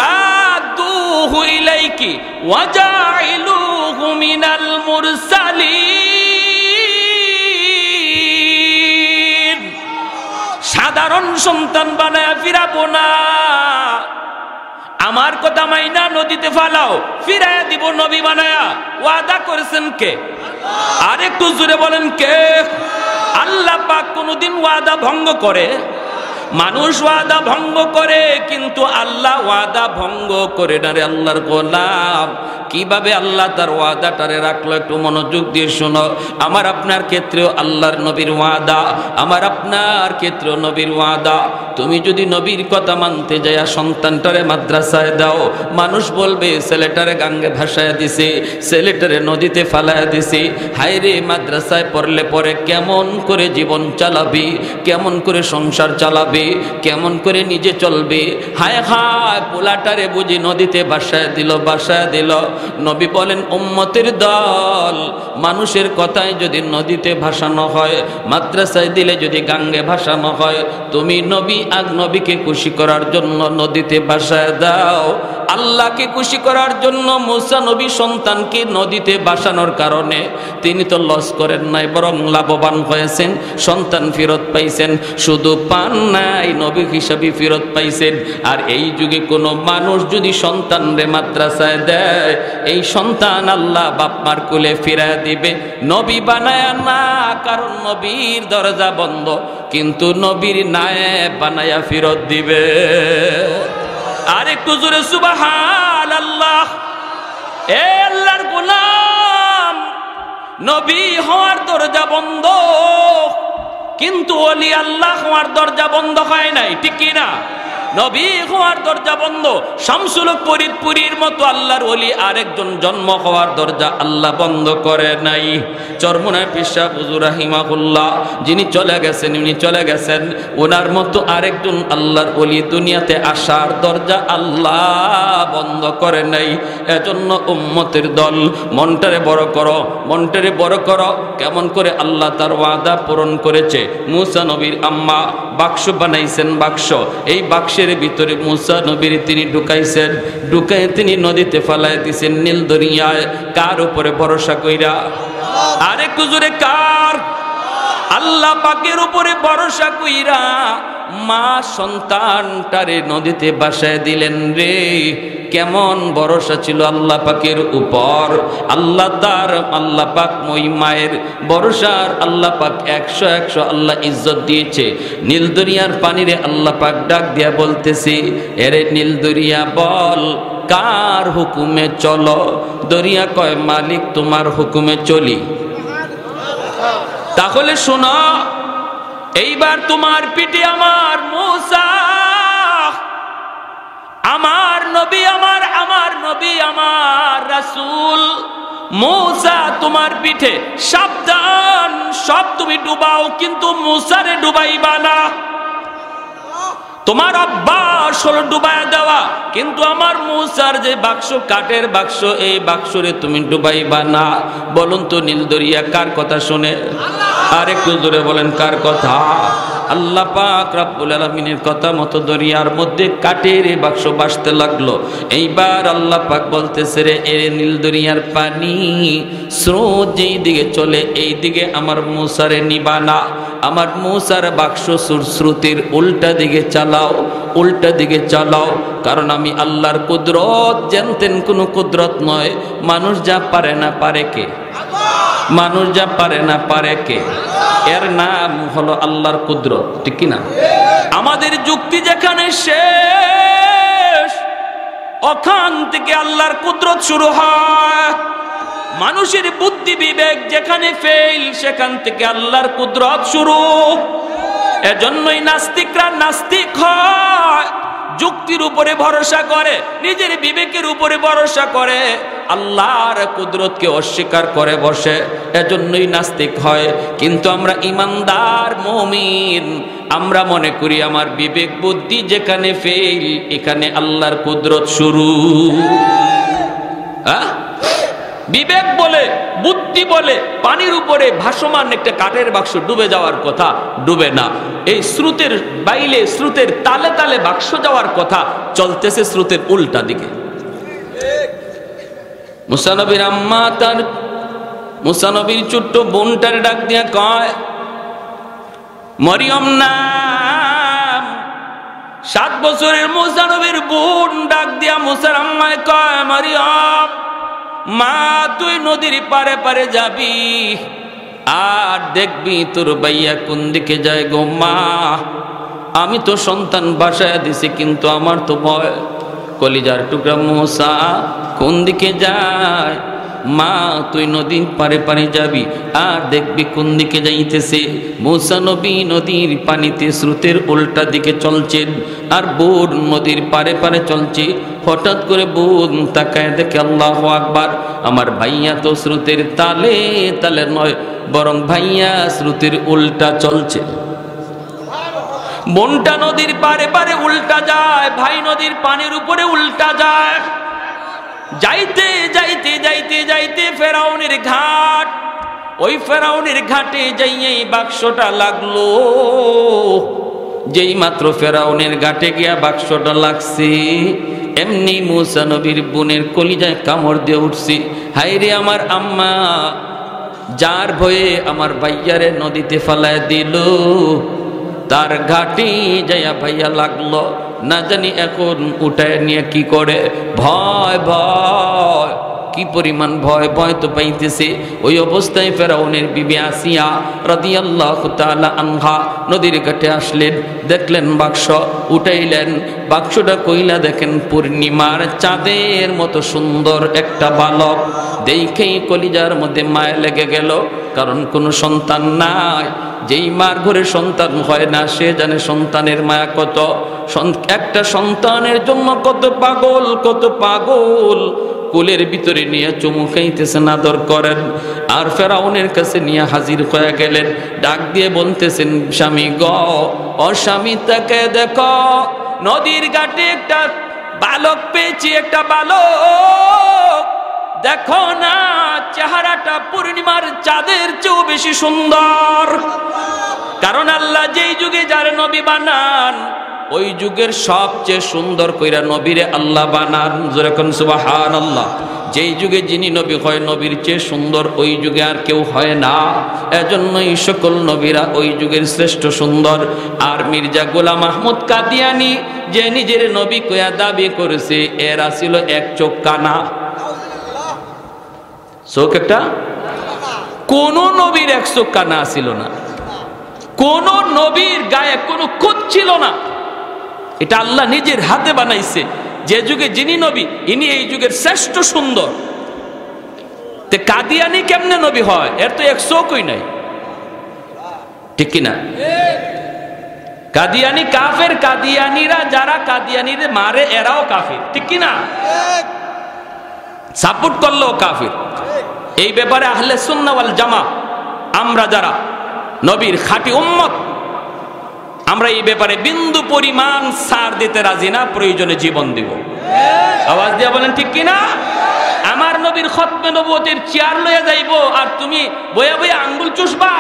রাদুহু ইলাইকি ওয়া জাইলুহু মিনাল মুরসালিন। সাধারণ সন্তান বানায়া ফিরাবো না, আমার কথা মাইনা নদীতে ফালাও, ফিরাইয়া দিব নবী বানায়া। ওয়াদা করেছেন কে? আরেকটু জোরে বলেন কে? আল্লাহ পাক কোনদিন ওয়াদা ভঙ্গ করে? মানুষ ওয়াদা ভঙ্গ করে, কিন্তু আল্লাহ ওয়াদা ভঙ্গ করে না রে আল্লাহর গোলাম। কিভাবে আল্লাহ তার ওয়াদাটারে রাখলো একটু মনোযোগ দিয়ে শোনো। আমার আপনার ক্ষেত্রেও আল্লাহর নবীর ওয়াদা, আমার আপনার ক্ষেত্রেও নবীর ওয়াদা। তুমি যদি নবীর কথা মানতে যায় সন্তানটারে মাদ্রাসায় দাও, মানুষ বলবে ছেলেটারে গাঙ্গে ভাসায় দিছে, ছেলেটারে নদীতে ফালায় দিছে। হায়রে, মাদ্রাসায় পড়লে পরে কেমন করে জীবন চালাবি, কেমন করে সংসার চালাবি, কেমন করে নিজে চলবে। হায় হায়, পোলাটারে বুঝি নদীতে ভাসায় দিল। নবী বলেন, উম্মতের দল, মানুষের কথায় যদি নদীতে ভাসানো হয়, মাদ্রাসায় দিলে যদি গাঙ্গে ভাসানো হয়, তুমি নবীকে খুশি করার জন্য নদীতে ভাসায় দাও। আল্লাহকে খুশি করার জন্য মুসা নবী সন্তানকে নদীতে ভাসানোর কারণে তিনি তো লস করেন নাই, বরং লাভবান হয়েছেন, সন্তান ফেরত পাইছেন। শুধু পান নাই, নবী হিসাবে ফেরত পাইছেন। আর এই যুগে কোনো মানুষ যদি সন্তানরে মাদ্রাসায় দেয়, এই সন্তান আল্লাহ বাপমার কোলে ফিরায় দিবে, নবী বানায় না। কারণ নবীর দরজা বন্ধ, কিন্তু নবীর নায়েব বানায়া ফেরত দিবে। আর একটু জোরে সুবহানাল্লাহ। এ আল্লাহর গোলাম, নবী হওয়ার দরজা বন্ধ, কিন্তু ওলি আল্লাহ হওয়ার দরজা বন্ধ হয় নাই, ঠিক কি না? নবী হওয়ার দরজা বন্ধ, শামসুল হক ফরিদপুরীর মতো আল্লাহর ওলি আরেকজন জন্ম হওয়ার দরজা আল্লাহ বন্ধ করে নাই। চরমোনাই পীর সাহেব হুজুর রাহিমাহুল্লাহ যিনি চলে গেছেন, ওনার মতো আরেকজন আল্লাহর ওলি দুনিয়াতে আসার দরজা আল্লাহ বন্ধ করে নাই। এজন্য উম্মতের দল, মনটারে বড় করো। কেমন করে আল্লাহ তার ওয়াদা পূরণ করেছে। মুসা নবীর আম্মা বাক্স বানাইছেন, এই বাক্সের ভিতরে মুসা নবীর তিনি ঢুকাই তিনি নদীতে ফালাই দিছেন নীল দরিয়ায়। কার উপরে ভরসা কইরা? আরেকটু জোরে কার? আল্লাহ পাকের উপরে ভরসা কইরা মা সন্তানটারে নদীতে ভাসায় দিলেন রে। কেমন ভরসা ছিল আল্লাহ পাকের উপর। আল্লাহ পাক মই মায়ের ভরসার আল্লাহ পাক 100 আল্লাহ ইজ্জত দিয়েছে। নীল দরিয়ার পানিরে আল্লাহ পাক ডাক দিয়া বলতেছে, এরে নীল দরিয়া বল কার হুকুমে চলো? দরিয়া কয়, মালিক তোমার হুকুমে চলি। তাহলে শোনো, এইবার তোমার পিঠে আমার মুসা, আমার নবী আমার নবী আমার রাসূল মূসা তোমার পিঠে সাবধান, সব তুমি ডুবাও কিন্তু মূসারে ডুবাইবা না। তোমার অভ্যাস হলো ডুবাইয়া দেওয়া, কিন্তু আমার মূসার যে বাক্স, কাঠের বাক্স, এই বাক্সরে তুমি ডুবাইবা না। বলুন তো নীল দরিয়া কার কথা শুনে? আর একটু জোরে বলেন কার কথা? আল্লাহ পাক রব্বুল আলামিনের কথা মতো দরিয়ার মধ্যে কাঠের এই বাক্স ভাসতে লাগলো। এইবার আল্লাহ পাক বলতেছে, রে এ নীল দরিয়ার পানি স্রোত যেই দিকে চলে এই দিকে আমার মূসারে নিবা না। আমার মূসার বাক্স স্রোতের উল্টা দিকে চালাও, উল্টা দিকে চালাও। কারণ আমি আল্লাহর কুদরত জানতেন কোনো কুদরত নয়। মানুষ যা পারে না পারে কে? মানুষ যা পারে না পারে কে? এর নাম হলো আল্লাহর কুদরত, ঠিক কি না? আমাদের যুক্তি যেখানে শেষ, ওখান থেকে আল্লাহর কুদরত শুরু হয়। মানুষের বুদ্ধি বিবেক যেখানে ফেল, সেখান থেকে আল্লাহর কুদরত শুরু। এজন্যই নাস্তিকরা নাস্তিক হয়, যুক্তির উপরে ভরসা করে, নিজের বিবেকের উপরে ভরসা করে, আল্লাহর কুদরতকে অস্বীকার করে বসে, এজন্যই নাস্তিক হয়। কিন্তু আমরা ইমানদার মুমিন, আমরা মনে করি আমার বিবেক বুদ্ধি যেখানে ফেল, এখানে আল্লাহর কুদরত শুরু। বিবেক বলে, বুদ্ধি বলে পানির উপরে ভাসমান একটা কাঠের বাক্স ডুবে যাওয়ার কথা, ডুবে না। এই স্রোতের বাইলে, স্রোতের তালে তালে বাক্স যাওয়ার কথা, চলতেছে স্রোতের উল্টা দিকে। মুসা নবীর আম্মা তার মুসা নবীর ছোট্ট বোনটার ডাক দিয়া কয়, মরিয়ম নাম। 7 বছরের মুসা নবীর বোন ডাক দিয়া মুসার আম্মায় কয়, মরিয়ম মা তুই নদীর পারে পারে যাবি আর দেখবি তোর ভাইয়া কোন দিকে যায় গো মা। আমি তো সন্তান বাসায় দিছি, কিন্তু আমার তো ভয়। কলিজার টুকরা মুসা কোন দিকে যায়? মা তুই নদীর পারে পারে যাবি আর দেখবি কোন দিকে যাইতেছে। মুসা নবী নদীর পানিতে স্রোতের উল্টা দিকে চলছেন, আর বোন নদীর পারে পারে চলছে। হঠাৎ করে বোন তাকায় দেখে, আল্লাহু আকবার, আমার ভাইয়া তো স্রোতের তালে তালে নয়, বরং ভাইয়া স্রোতের উল্টা চলছে। বোনটা নদীর পারে পারে উল্টা যায়, ভাই নদীর পানির উপরে উল্টা যায়। যাইতে যাইতে যাইতে যাইতে ফেরাউনের ঘাট, ওই ফেরাউনের ঘাটে যাইয়েই বাক্সটা লাগলো। যেই মাত্র ফেরাউনের ঘাটে গিয়া বাক্সটা লাগছে, এমনি মুসা নবীর বোনের কলিজায় কামড় দিয়ে উঠছে। হায়রে আমার আম্মা, যার ভয়ে আমার ভাইয়ারে নদীতে ফালায় দিল, তার ঘাটি যাইয়া ভাইয়া লাগলো। না জানি এখন উঠায় নিয়ে কি করে। ভয় ভয়, কি পরিমাণ ভয়, ভয় তো পাইতেছে। ওই অবস্থায় ফেরাউনের বিবি আসিয়া রাদিয়াল্লাহু তাআলা আনহা নদীর ঘাটে আসলেন, দেখলেন বাক্স, উঠাইলেন। বাক্সটা কইলা দেখেন পূর্ণিমার চাঁদের মতো সুন্দর একটা বালক। দেখেই কলিজার মধ্যে মায়া লেগে গেল, কারণ কোনো সন্তান নাই। যেই মার ঘরে সন্তান হয় না, সে জানে সন্তানের মায়া কত। একটা সন্তানের জন্য কত পাগল, কত পাগল। কোলের ভিতরে নিয়ে চুমু খাইতেছেন, আদর করেন। আর ফেরাউনের কাছে নিয়ে হাজির হয়ে গেলেন, ডাক দিয়ে বলতেছেন, স্বামী গ, ও স্বামী তাকে দেখো, নদীর ঘাটে একটা বালক পেয়েছি, একটা বালক। দেখো না, চেহারাটা পূর্ণিমার চাঁদের চেয়েও বেশি সুন্দর। কারণ আল্লাহ যেই যুগে যার নবী বানান, ওই যুগের সবচেয়ে সুন্দর কইরা নবীরে আল্লাহ বানান। যেরকম সুবহানাল্লাহ। যেই যুগে যিনি নবী হয়, নবীর চেয়ে সুন্দর ওই যুগে আর কেউ হয় না। এজন্যই সকল নবীরা ওই যুগের শ্রেষ্ঠ সুন্দর। আর মির্জা গোলাম আহমদ কাদিয়ানি যে নিজের নবী কইয়া দাবি করেছে, এরা ছিল এক চোখ কানা। চোখ একটা, কোন নবীর এক চোখ কানা ছিল না, কোন নবীর গায়ে কোনো খুঁত ছিল না। এটা আল্লাহ নিজের হাতে বানাইছে। যে যুগে যিনি নবী, ইনি এই যুগের শ্রেষ্ঠ সুন্দর। তে কাদিয়ানি কেমনে নবী হয়? এর তো এক চোখই নাই, ঠিক কিনা? কাদিয়ানি কাফের, কাদিয়ানিরা যারা কাদিয়ানিরে মারে এরাও কাফির, ঠিক কি না? সাপোর্ট করলেও কাফির। এই ব্যাপারে আহলে সুন্নাহ ওয়াল জামা আমরা যারা নবীর খাঁটি উম্মত, আমরা এই ব্যাপারে বিন্দু পরিমাণ ছাড় দিতে রাজি না, প্রয়োজনে জীবন দিব। আওয়াজ দিয়ে বলেন ঠিক কি না? আমার নবীর খতমে নবুয়তের চেয়ার লয়ে যাইব আর তুমি বয়া বয়া আঙ্গুল চুষবা?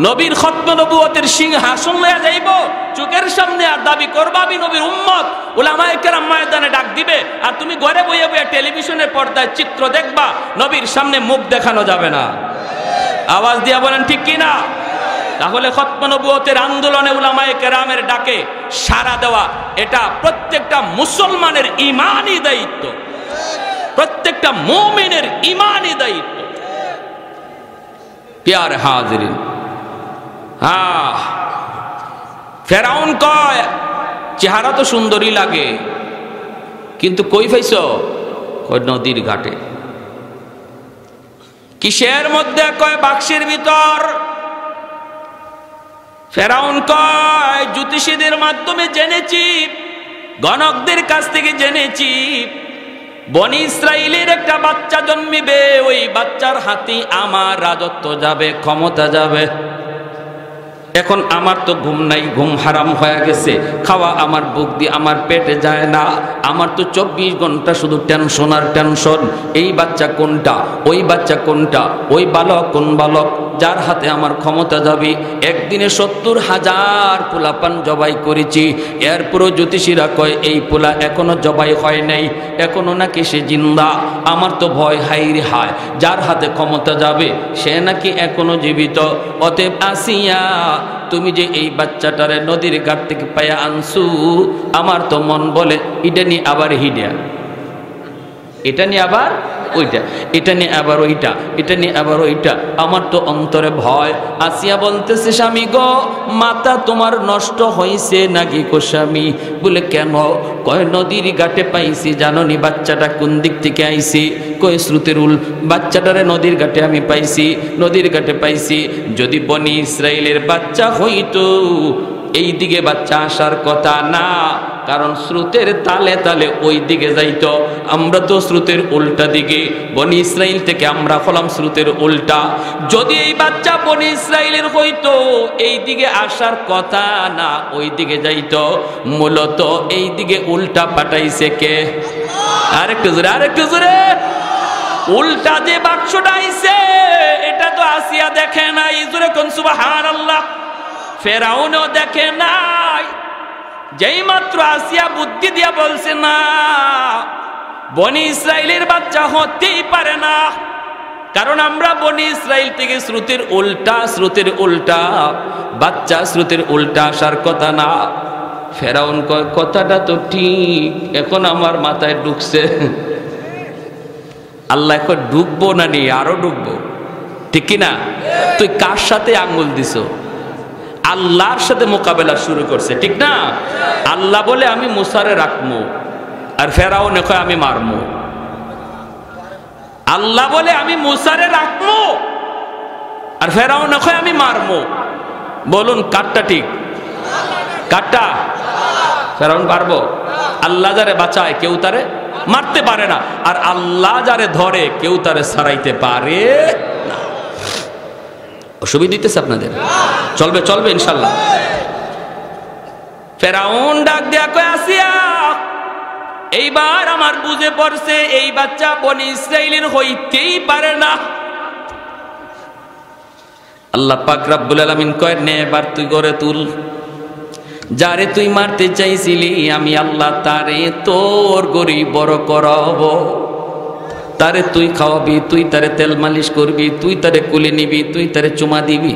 নবীর খতমে নবুয়তের সিংহাসন লয়ে যাইব চোখের সামনে আর দাবি করবা আমি নবীর উম্মত, উলামায়ে কেরাম ময়দানে ডাক দিবে আর তুমি ঘরে বইয়া বইয়া টেলিভিশনের পর্দায় চিত্র দেখবা, নবীর সামনে মুখ দেখানো যাবে না। আওয়াজ দিয়া বলেন ঠিক কি না? তাহলে খতমে নবুয়তের আন্দোলনে উলামায়ে কেরামের ডাকে সাড়া দেওয়া এটা প্রত্যেকটা মুসলমানের ঈমানি দায়িত্ব, প্রত্যেকটা মুমিনের ঈমানি দায়িত্ব। প্যারে হাজিরিন, ফেরাউন কয় চেহারা তো সুন্দরী লাগে, কিন্তু কই পাইছ? কয় নদীর ঘাটে। কিসের মধ্যে? কয় বাক্সের ভিতর। ফেরাউন কয় জ্যোতিষীদের মাধ্যমে জেনেছি, গণকদের কাছ থেকে জেনেছি, বনি ইসরাইলের একটা বাচ্চা জন্মিবে, ওই বাচ্চার হাতে আমার রাজত্ব যাবে, ক্ষমতা যাবে। এখন আমার তো ঘুম নাই, ঘুম হারাম হয়ে গেছে, খাওয়া আমার বুক দিয়ে আমার পেটে যায় না, আমার তো 24 ঘন্টা শুধু টেনশন আর টেনশন। এই বাচ্চা কোনটা, ওই বাচ্চা কোনটা, ওই বালক কোন বালক যার হাতে আমার ক্ষমতা যাবে। একদিনে 70,000 পোলাপান জবাই করেছি, এরপরও জ্যোতিষীরা কয় এই পোলা এখনো জবাই হয় নাই, এখনো নাকি সে জিন্দা। আমার তো ভয়, হাই রে হায়, যার হাতে ক্ষমতা যাবে সে নাকি এখনো জীবিত। অতএব আসিয়া তুমি যে এই বাচ্চাটারে নদীর ঘাট থেকে পায়া আনছু, আমার তো মন বলে এটা নিয়ে আবার হিডিয়া, এটা নিয়ে আবার ওইটা, এটা নিয়ে আবার ওইটা, এটা নিয়ে আবার ওইটা। আমার তো অন্তরে ভয়। আসিয়া বলতেছে স্বামী গো, মাথা তোমার নষ্ট হয়েছে নাকি গো স্বামী? বলে কেন? কয় নদীর ঘাটে পাইছি, জাননি বাচ্চাটা কোন দিক থেকে আইছি? কয় স্রোতের উল, বাচ্চাটারে নদীর ঘাটে আমি পাইছি, নদীর ঘাটে পাইছি। যদি বনি ইসরাইলের বাচ্চা হইতো এই দিকে বাচ্চা আসার কথা না, কারণ স্রোতের তালে তালে ওই দিকে যাইতো। আমরা তো স্রোতের উল্টা দিকে, বনি ইসরাইল থেকে আমরা হলাম স্রোতের উল্টা। যদি এই বাচ্চা বনি ইসরাইলের হইতো এই দিকে আসার কথা না, ওই দিকে যাইতো। মূলত এই দিকে উল্টা পাঠাইছে কে? আরেকটু জোরে, আরেকটু জোরে। উল্টা যে বাক্সটা আইছে এটা তো আসিয়া দেখে নাই, জোরে কোন সুবহানাল্লাহ। ফেরাউনও দেখে নাই। যেই মাত্র আসিয়া বুদ্ধি দিয়া বলছে না, বনি ইসরাইলের বাচ্চা হতেই পারে না, কারণ আমরা বনি ইসরাইল থেকে স্রোতের উল্টা, স্রোতের উল্টা বাচ্চা, স্রোতের উল্টা আসার কথা না। ফেরাউন কয় কথাটা তো ঠিক, এখন আমার মাথায় ঢুকছে। আল্লাহ এখন ঢুকবো না নি, আরো ঢুকবো, ঠিক কিনা? তুই কার সাথে আঙ্গুল দিছ? আল্লাহর সাথে মোকাবেলা শুরু করছে, ঠিক না? আল্লাহ বলে আমি মুসারে রাখবো, আর ফেরাউন কয় আমি মারবো। আল্লাহ বলে আমি মুসারে রাখবো, আর ফেরাউন কয় আমি মারবো। বলুন কারটা ঠিক? কারটা? ফেরাউন পারবো? আল্লাহ যারে বাঁচায় কেউ তারে মারতে পারে না, আর আল্লাহ যারে ধরে কেউ তারে ছাড়াইতে পারে না। অসুবিধা দিতেছে আপনাদের? চলবে, চলবে ইনশাল্লাহ। ফেরাউন ডাক দিয়া কয় আসিয়া, এইবার আমার বুঝে পড়ছে এই বাচ্চা বনি ইসরাইলের হইতেই পারে না। আল্লাহ পাক রব্বুল আলামিন কয় নে, এবার তুই গড়ে তুল। যারে তুই মারতে চাইছিলি আমি আল্লাহ তারে তোর গরি বড় করাবো। তারে তুই খাওয়াবি, তুই তারে তেল মালিশ করবি, তুই তারে কুলে নিবি, তুই তারে চুমা দিবি।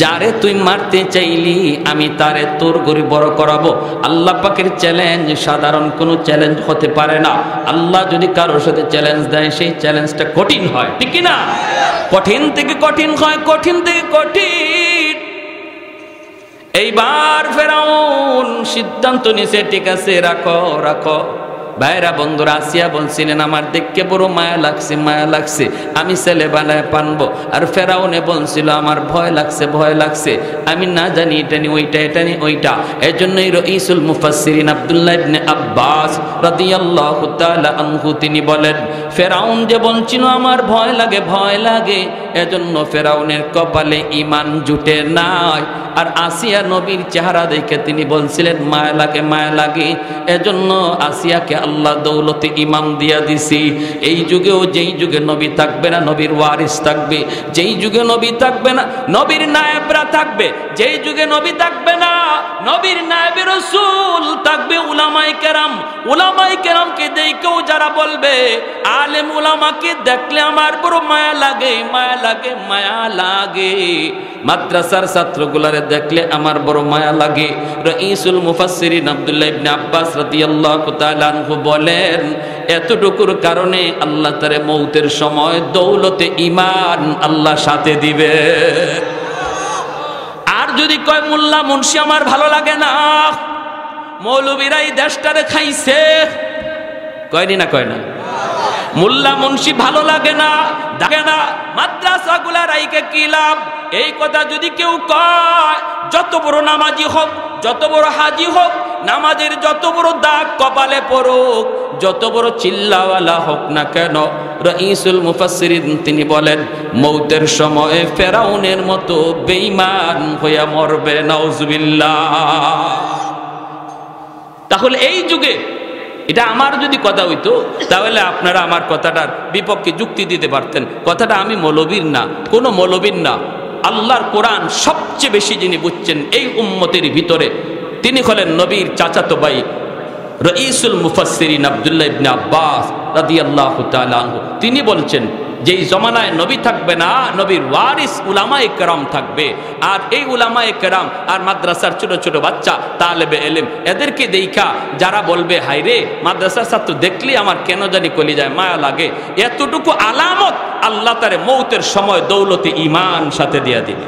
যারে তুই মারতে চাইলি আমি তারে তোর গরি বড় করাবো। আল্লাহ পাকের চ্যালেঞ্জ সাধারণ কোনো চ্যালেঞ্জ হতে পারে না। আল্লাহ যদি কারোর সাথে চ্যালেঞ্জ দেয় সেই চ্যালেঞ্জটা কঠিন হয়, ঠিক কি না? কঠিন থেকে কঠিন হয়, কঠিন থেকে কঠিন। এইবার ফেরাউন সিদ্ধান্ত নিছে, ঠিক আছে রাখো রাখো। ভাইরা বন্ধুরা, আসিয়া বলছিলেন আমার দেখকে বড় মায়া লাগছে, মায়া লাগছে, আমি ছেলে বানায় পানবো। আর ফেরাউনে বলছিল আমার ভয় লাগছে, ভয় লাগছে, আমি না জানি এটা নি ওইটা, এটা নি ওইটা। এজন্যই রাইসুল মুফাসসিরিন আব্দুল্লাহ ইবনে আব্বাস রাদিয়াল্লাহু তাআলা আনহু তিনি বলেন, ফেরাউন যে বলছিল আমার ভয় লাগে, ভয় লাগে, এজন্য ফেরাউনের কপালে ঈমান জুটে নাই। আর আসিয়া নবীর চেহারা দেখে তিনি বলছিলেন মায়া লাগে, মায়া লাগে, এজন্য আসিয়াকে আল্লাহ দৌলতে ঈমান দিয়া দিছি। এই যুগেও যেই যুগে নবী থাকবে না নবীর ওয়ারিস থাকবে, যেই যুগে নবী থাকবে না নবীর নায়েবরা থাকবে, যেই যুগে নবী থাকবে না নবীর নায়েবে রাসূল থাকবে উলামায়ে কেরাম। উলামায়ে কেরামকে দেখেও যারা বলবে, আলেম উলামাকে দেখলে আমার বড় মায়া লাগে, মায়া লাগে, মায়া লাগে, মাদ্রাসার ছাত্রগুলারে দেখলে আমার বড় মায়া লাগে। রাইসুল মুফাসসিরিন আব্দুল্লাহ ইবনে আব্বাস রাদিয়াল্লাহু তাআলা আনহু বলেন, এতটুকুর কারণে আল্লাহ তারে মৌতের সময় দৌলতে ঈমান আল্লাহ সাথে দিবে। আর যদি কয় মোল্লা মুন্সি আমার ভালো লাগে না, মৌলবীরাই দেশটারে খাইছে, কয়নি না কয় না? মোল্লা মুন্সি ভালো লাগে না, দেখে না, মাদ্রাসাগুলা রাইকে কি লাভ? এই কথা যদি কেউ কয়, যত বড় নামাজি হোক, যত বড় হাজি হোক, নামাজের যত বড় দাগ কপালে পড়ুক, যত বড় চিল্লাওয়ালা হোক না কেন, রাইসুল মুফাসসিরিন তিনি বলেন মৌতের সময় ফেরাউনের মতো বেঈমান হইয়া মরবে, নাউজুবিল্লাহ। তাহলে এই যুগে এটা আমার যদি কথা হইতো তাহলে আপনারা আমার কথাটার বিপক্ষে যুক্তি দিতে পারতেন। কথাটা আমি মৌলবীর না, কোনো মৌলবীর না, আল্লাহর কোরআন সবচেয়ে বেশি যিনি বুঝছেন এই উম্মতের ভিতরে তিনি হলেন নবীর চাচাতো ভাই রাইসুল মুফাসসিরিন আব্দুল্লাহ ইবনে আব্বাস রাদিয়াল্লাহু তাআলা আনহু। তিনি বলছেন যেই জমানায় নবী থাকবে না নবীর ওয়ারিস উলামায়ে কেরাম থাকবে। আর এই উলামায়ে কেরাম আর মাদ্রাসার ছোট ছোট বাচ্চা তালেবে ইলম, এদেরকে দেখা যারা বলবে হায়রে মাদ্রাসার ছাত্র দেখলে আমার কেন জানি কলিজায় মায়া লাগে, এতটুকু আলামত আল্লাহ তারে মৌতের সময় দৌলতে ঈমান সাথে দিয়া দিবে।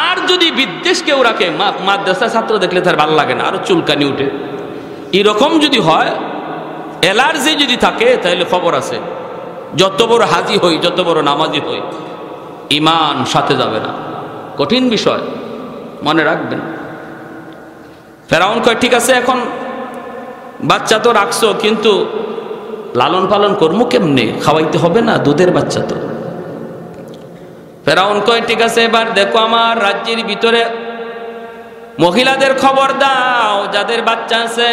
আর যদি বিদ্বেষ কেউ রাখে, মাদ্রাসার ছাত্র দেখলে তার ভালো লাগে না, আরো চুলকানি উঠে, এরকম যদি হয়, অ্যালার্জি যদি থাকে, তাহলে খবর আছে, যত বড় হাজি হই, যত বড় নামাজি হই, ঈমান সাথে যাবে না। কঠিন বিষয়, মনে রাখবেন। ফেরাউন কয় ঠিক আছে, এখন বাচ্চা তো রাখছো, কিন্তু লালন পালন কর্ম কেমনে, খাওয়াইতে হবে না, দুধের বাচ্চা তো। ফেরাউন কয় ঠিক আছে, এবার দেখো আমার রাজ্যের ভিতরে মহিলাদের খবর দাও, যাদের বাচ্চা আছে,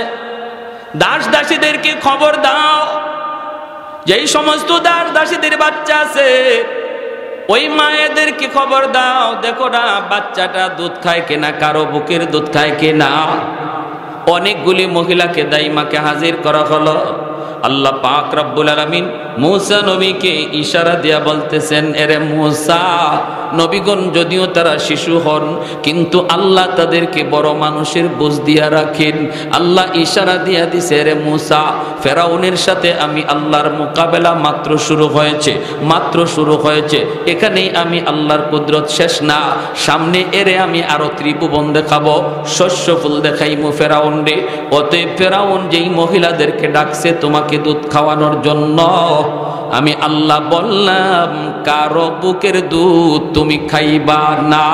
দাস দাসীদেরকে খবর দাও, যেই সমস্ত দাস দাসীদের বাচ্চা আছে ওই মায়েদেরকে খবর দাও, দেখো না বাচ্চাটা দুধ খায় কিনা, কারো বুকের দুধ খায় কিনা। অনেকগুলি মহিলাকে দাইমাকে হাজির করা হলো। আল্লাহ পাক রব্বুল আলামিন মূসা নবীকে ইশারা দিয়া বলতেছেন, এরে মূসা, নবীগণ যদিও তারা শিশু হন কিন্তু আল্লাহ তাদেরকে বড় মানুষের বুঝ দিয়া রাখেন। আল্লাহ ইশারা দিয়া দিছে, এরে মূসা, ফেরাউনের সাথে আমি আল্লাহর মোকাবেলা মাত্র শুরু হয়েছে, মাত্র শুরু হয়েছে, এখানেই আমি আল্লাহর কুদরত শেষ না, সামনে এরে আমি আরো ত্রিভুবন দেখাবো, শস্য ফুল দেখাইমু ফেরাউন রে। অতএব ফেরাউন যেই মহিলাদেরকে ডাকছে তোমাকে দুধ খাওয়ানোর জন্য, আমি আল্লাহ বললাম কারো বুকের দুধ তুমি খাইবা না।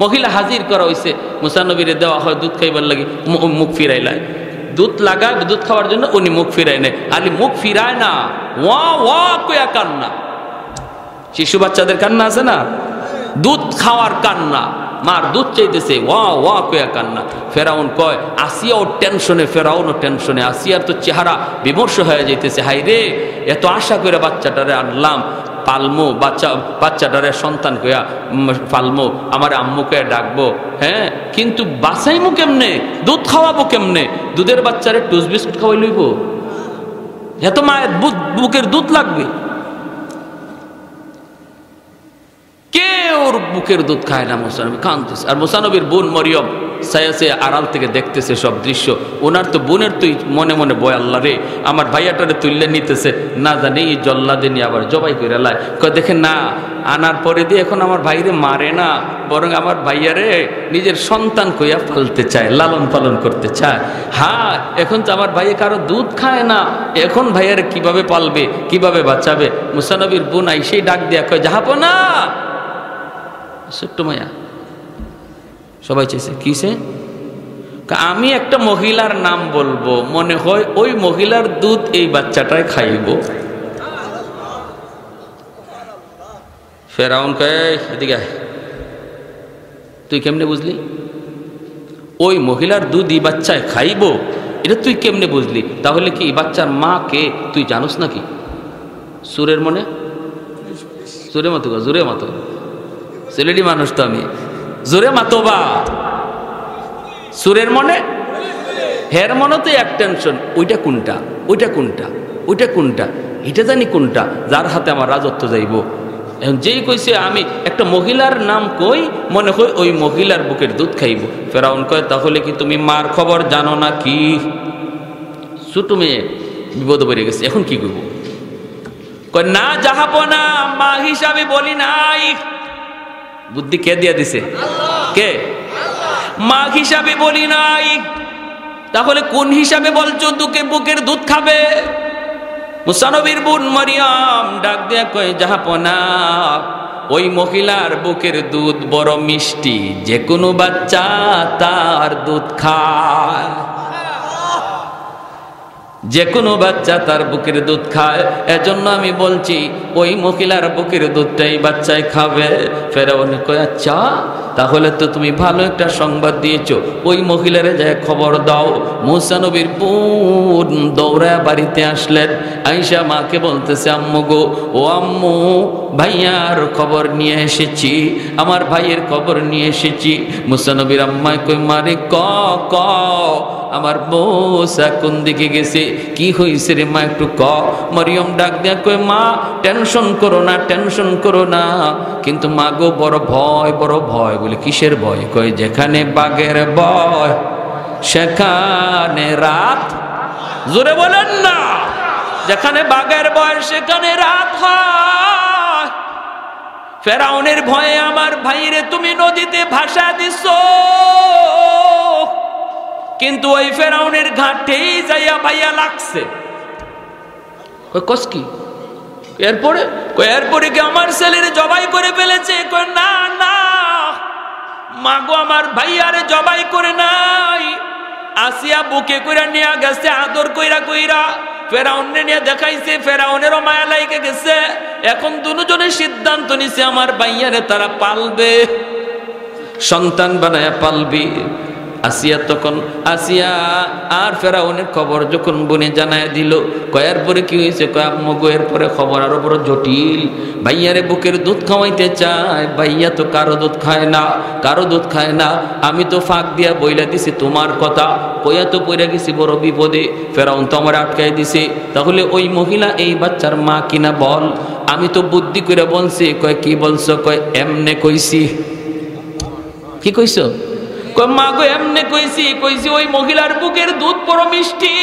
মহিলা হাজির করা হয়েছে, মুসা নবীরে দেওয়া হয় দুধ খাইবার লাগে, মুখ ফিরাইলায়, দুধ লাগায় দুধ খাওয়ার জন্য, উনি মুখ ফিরাই নেয়। আলি মুখ ফিরায় না, ওয়া ওয়া কয়া কান্না, শিশু বাচ্চাদের কান্না আছে না, দুধ খাওয়ার কান্না, মার দুধ চাইতেছে, ওয়া ওয়া কয়া কান্না। ফেরাউন কয়, আসিয়াও টেনশনে, ফেরাউনও টেনশনে, আসিয়ার তো চেহারা বিমর্ষ হয়ে যাইতেছে, হাই রে এত আশা করে বাচ্চাটারে আনলাম, পালমো বাচ্চাটারে সন্তান কয়া পালমো, আমার আম্মুকে ডাকবো, হ্যাঁ, কিন্তু বাঁচাইমু কেমনে, দুধ খাওয়াবো কেমনে, দুধের বাচ্চারে টুস বিস্কুট খাওয়াই লইব, এত মায়ের বুকের দুধ লাগবে। ওর বুকের দুধ খায় না, মুসানবী কাঁদতেছে। আর মুসানবীর বোন মরিয়ম সায়াসে আড়াল থেকে দেখতেছে সব দৃশ্য। ওনার তো বোনের তুই মনে মনে বয়, আল্লাহ রে আমার ভাইয়াটারে তুললে নিতেছে, না জানি এই জল্লাদে নিয়ে আবার জবাই করে লায়। দেখে না আনার পরে দিয়ে এখন আমার ভাইরে মারে না, বরং আমার ভাইয়ারে নিজের সন্তান কইয়া পালতে চায়, লালন পালন করতে চায়। হ্যাঁ, এখন তো আমার ভাইয়া কারো দুধ খায় না, এখন ভাইয়ারে কিভাবে পালবে, কিভাবে বাঁচাবে? মুসা নবীর বোন আইসেই ডাক দিয়া কয়, জাহাপনা, ছোট্ট মায়া। সবাই চাইছে কিসে? আমি একটা মহিলার নাম বলবো, মনে হয় ওই মহিলার দুধ এই বাচ্চাটায় খাইব। ফেরাউন কয়, এদিকে আয়। তুই কেমনে বুঝলি ওই মহিলার দুধ এই বাচ্চায় খাইব? এটা তুই কেমনে বুঝলি? তাহলে কি বাচ্চার মা কে তুই জানোস নাকি? সুরের মনে জোরে মতো, জোরে মতো, ছেলেটি মানুষ তো আমি, জোরে মাতো বা সুরের মনে, হের মনে তো এক টেনশন, ওইটা কোনটা, ওইটা কোনটা, ওইটা কোনটা, এটা জানি কোনটা, যার হাতে আমার রাজত্ব যাইব। এখন যেই কইছে আমি একটা মহিলার নাম কই, মনে হয় ওই মহিলার বুকের দুধ খাইব। ফেরাউন কয়, তাহলে কি তুমি মার খবর জানো না কি? ছোট মেয়ে বিপদ পড়ে গেছে, এখন কি করব? কয়, না জাহাপনা, মা হিসাবে বলি নাই। বুদ্ধি কে দিয়া দিছে? কে? মা হিসাবে বলি নাই। তাহলে কোন হিসাবে বলছো বুকের দুধ খাবে? মুসা নবীর বোন মারিয়াম ডাক দিয়া কয়, জাহাপনা, ওই মহিলার বুকের দুধ বড় মিষ্টি, যে কোনো বাচ্চা তার দুধ খায়, যে কোনো বাচ্চা তার বুকের দুধ খায়। এজন্য আমি বলছি ওই মহিলার বুকের দুধটাই বাচ্চায় খাবে। ফেরাউন কয়, আচ্ছা, তাহলে তো তুমি ভালো একটা সংবাদ দিয়েছো, ওই মহিলারে যায় খবর দাও। মুসা নবীর বোন দৌড়ায় বাড়িতে আসলেন, আয়েশা মাকে বলতেছে, আম্মু গো, ও আম্মু, ভাইয়ার খবর নিয়ে এসেছি, আমার ভাইয়ের খবর নিয়ে এসেছি। মুসা নবীর আম্মায় কই, মারে ক আমার বউসা কোন দিকে গেছে, কি হয়েছে রে মা, একটু ক। মরিয়ম ডাক দেয়া কই, মা টেনশন করো না, টেনশন করো না, কিন্তু মা গো বড় ভয়, বড় ভয়। বলে কিসের ভয়? কই, যেখানে বাঘের ভয় সেখানে রাত। জোরে বলেন না, যেখানে বাঘের ভয় সেখানে রাত হয়। ফেরাউনের ভয়ে আমার ভাইরে তুমি নদীতে ভাসা দিছো, কিন্তু ওই ফেরাউনের ঘাটেই যাইয়া ভাইয়া লাগছে। কস কি? এরপরে কি আমার ছেলের জবাই করে ফেলেছে? না না মাগো, আমার ভাইয়ারে জবাই করে নাই, আসিয়া বুকে কইরা নিয়ে গেছে, আদর কইরা কইরা ফেরাউনে নিয়ে দেখাইছে, ফেরাউনেরও মায়া লাইগে গেছে। এখন দুজনে সিদ্ধান্ত নিছে আমার ভাইয়ারে তারা পালবে, সন্তান বানায়া পালবে। আসিয়া তখন আসিয়া আর ফেরাউনের খবর যখন বনে জানায় দিল, কয়ার পরে কি হয়েছে? কয়, আম্মু গো, এর পরে খবর আরো বড় জটিল। ভাইয়ারে বুকের দুধ খাওয়াইতে চায়, ভাইয়া তো কারো দুধ খায় না, কারো দুধ খায় না। আমি তো ফাঁক দিয়া বইলা দিছি তোমার কথা, কয়া তো পইরা গেছি বড় বিপদে। ফেরাউন তো আমার আটকাই দিছে। তাহলে ওই মহিলা এই বাচ্চার মা কিনা বল। আমি তো বুদ্ধি করে বলছি। কয়, কি বলছো? কয়, এমনে কইছি। কি কইছো? মা গো, এমনে কইছি, ওই মহিলার বুকের দুধ বড় মিষ্টি,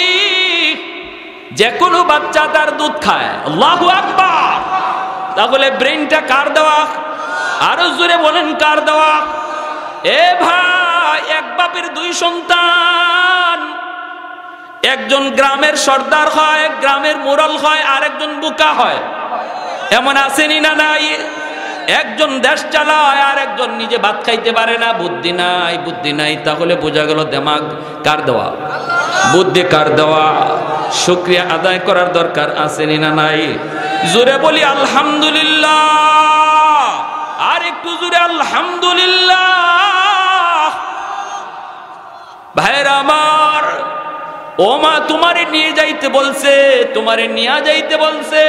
যে কোনো বাচ্চা তার দুধ খায়। আল্লাহু আকবার। তাহলে ব্রেনটা কার দেওয়া? আরো জোরে বলেন, কার দেওয়া? এ ভাই, এক বাপের দুই সন্তান, একজন গ্রামের সর্দার হয়, গ্রামের মোড়ল হয়, আর একজন বুকা হয়। এমন আসেনি না নাই? একজন দেশ চালায় আর একজন নিজে ভাত খাইতে পারে না, বুদ্ধি নাই, বুদ্ধি নাই। তাহলে বোঝা গেল দেমাগ কার দেওয়া, বুদ্ধি কার দেওয়া। শুকরিয়া আদায় করার দরকার আসেনি না নাই? জোরে বলি আলহামদুলিল্লাহ, আর একটু জোরে আলহামদুলিল্লাহ। ভাইরা আমার, ও মা তোমারে নিয়ে যাইতে বলছে, তোমারে নিয়ে যাইতে বলছে।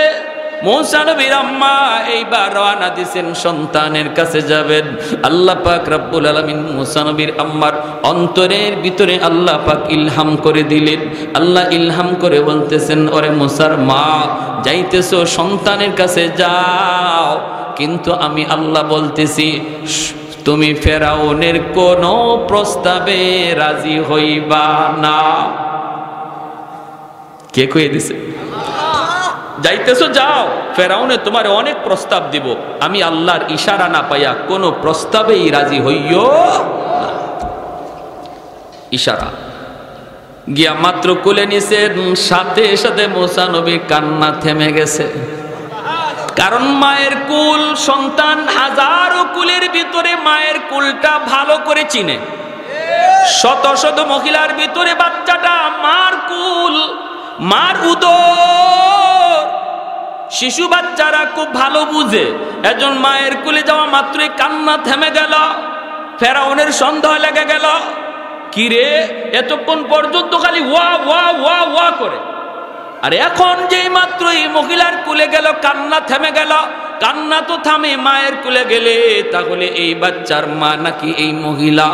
মুসা নবীর আম্মা এইবার রওনা দিয়েছেন, সন্তানের কাছে যাবেন। আল্লাহ পাক রব্বুল আলামিন মুসা নবীর আম্মার অন্তরের ভিতরে আল্লাহ পাক ইলহাম করে দিলেন। আল্লাহ ইলহাম করে বলতেছেন, ওরে মুসার মা, যাইতেছো সন্তানের কাছে যাও, কিন্তু আমি আল্লাহ বলতেছি তুমি ফেরাউনের কোন প্রস্তাবে রাজি হইবা না। কে কইয়ে দিছে? যাইতেছো যাও, ফেরাউনে তোমার অনেক প্রস্তাব দিব, আমি আল্লাহর ইশারা না পাইয়া কোনো প্রস্তাবেই রাজি হইও না। ইশারা গিয়া মাত্র কোলে নিছে, সাথে সাথে মুসা নবীর কান্না থেমে গেছে। কারণ মায়ের কুল, সন্তান হাজারো কুলের ভিতরে মায়ের কুলটা ভালো করে চিনে। শত শত মহিলার ভিতরে বাচ্চাটা মার কুল, মার উদর, শিশু বাচ্চারা খুব ভালো বুঝে। এজন মায়ের কুলে যাওয়া মাত্রই কান্না থেমে গেল। ফেরাউনের সন্দেহ লেগে গেল, কিরে এতক্ষণ পর্যন্ত খালি ওয়া ওয়া ওয়া ওয়া করে, আর এখন যেই মাত্র এই মহিলার কুলে গেল কান্না থেমে গেল। কান্না তো থামে মায়ের কুলে গেলে, তাহলে এই বাচ্চার মা নাকি এই মহিলা?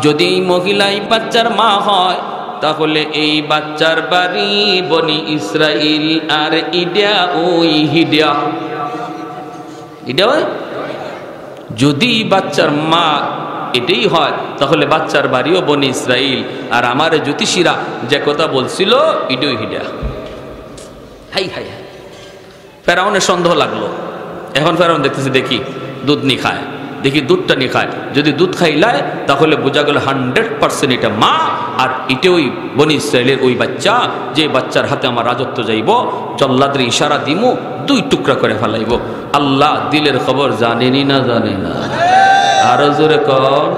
যদি এই মহিলা এই বাচ্চার মা হয়, তাহলে এই বাচ্চার বাড়ি বনি ইসরাইল, আর ইডা ওই হিডা, ইডা যদি বাচ্চার মা এটাই হয়, তাহলে বাচ্চার বাড়িও বনি ইসরাইল, আর আমার জ্যোতিষীরা যে কথা বলছিল ইডো হিডা। হাই হাই হাই, ফেরাউনের সন্দেহ লাগলো। এখন ফেরাউন দেখতেছে, দেখি দুধ নি খায়, দেখি দুধটা নি খায়। যদি দুধ খাইলায় তাহলে বোঝা গেল 100% এটা মা, আর এটা ওই বনি ইসরাইলের ওই বাচ্চা, যে বাচ্চার হাতে আমার রাজত্ব যাইব। জল্লাদের ইশারা দিমু, 2 টুকরা করে ফেলাইব। আল্লাহ দিলের খবর জানেনি না জানে না? আরো জোরে কর।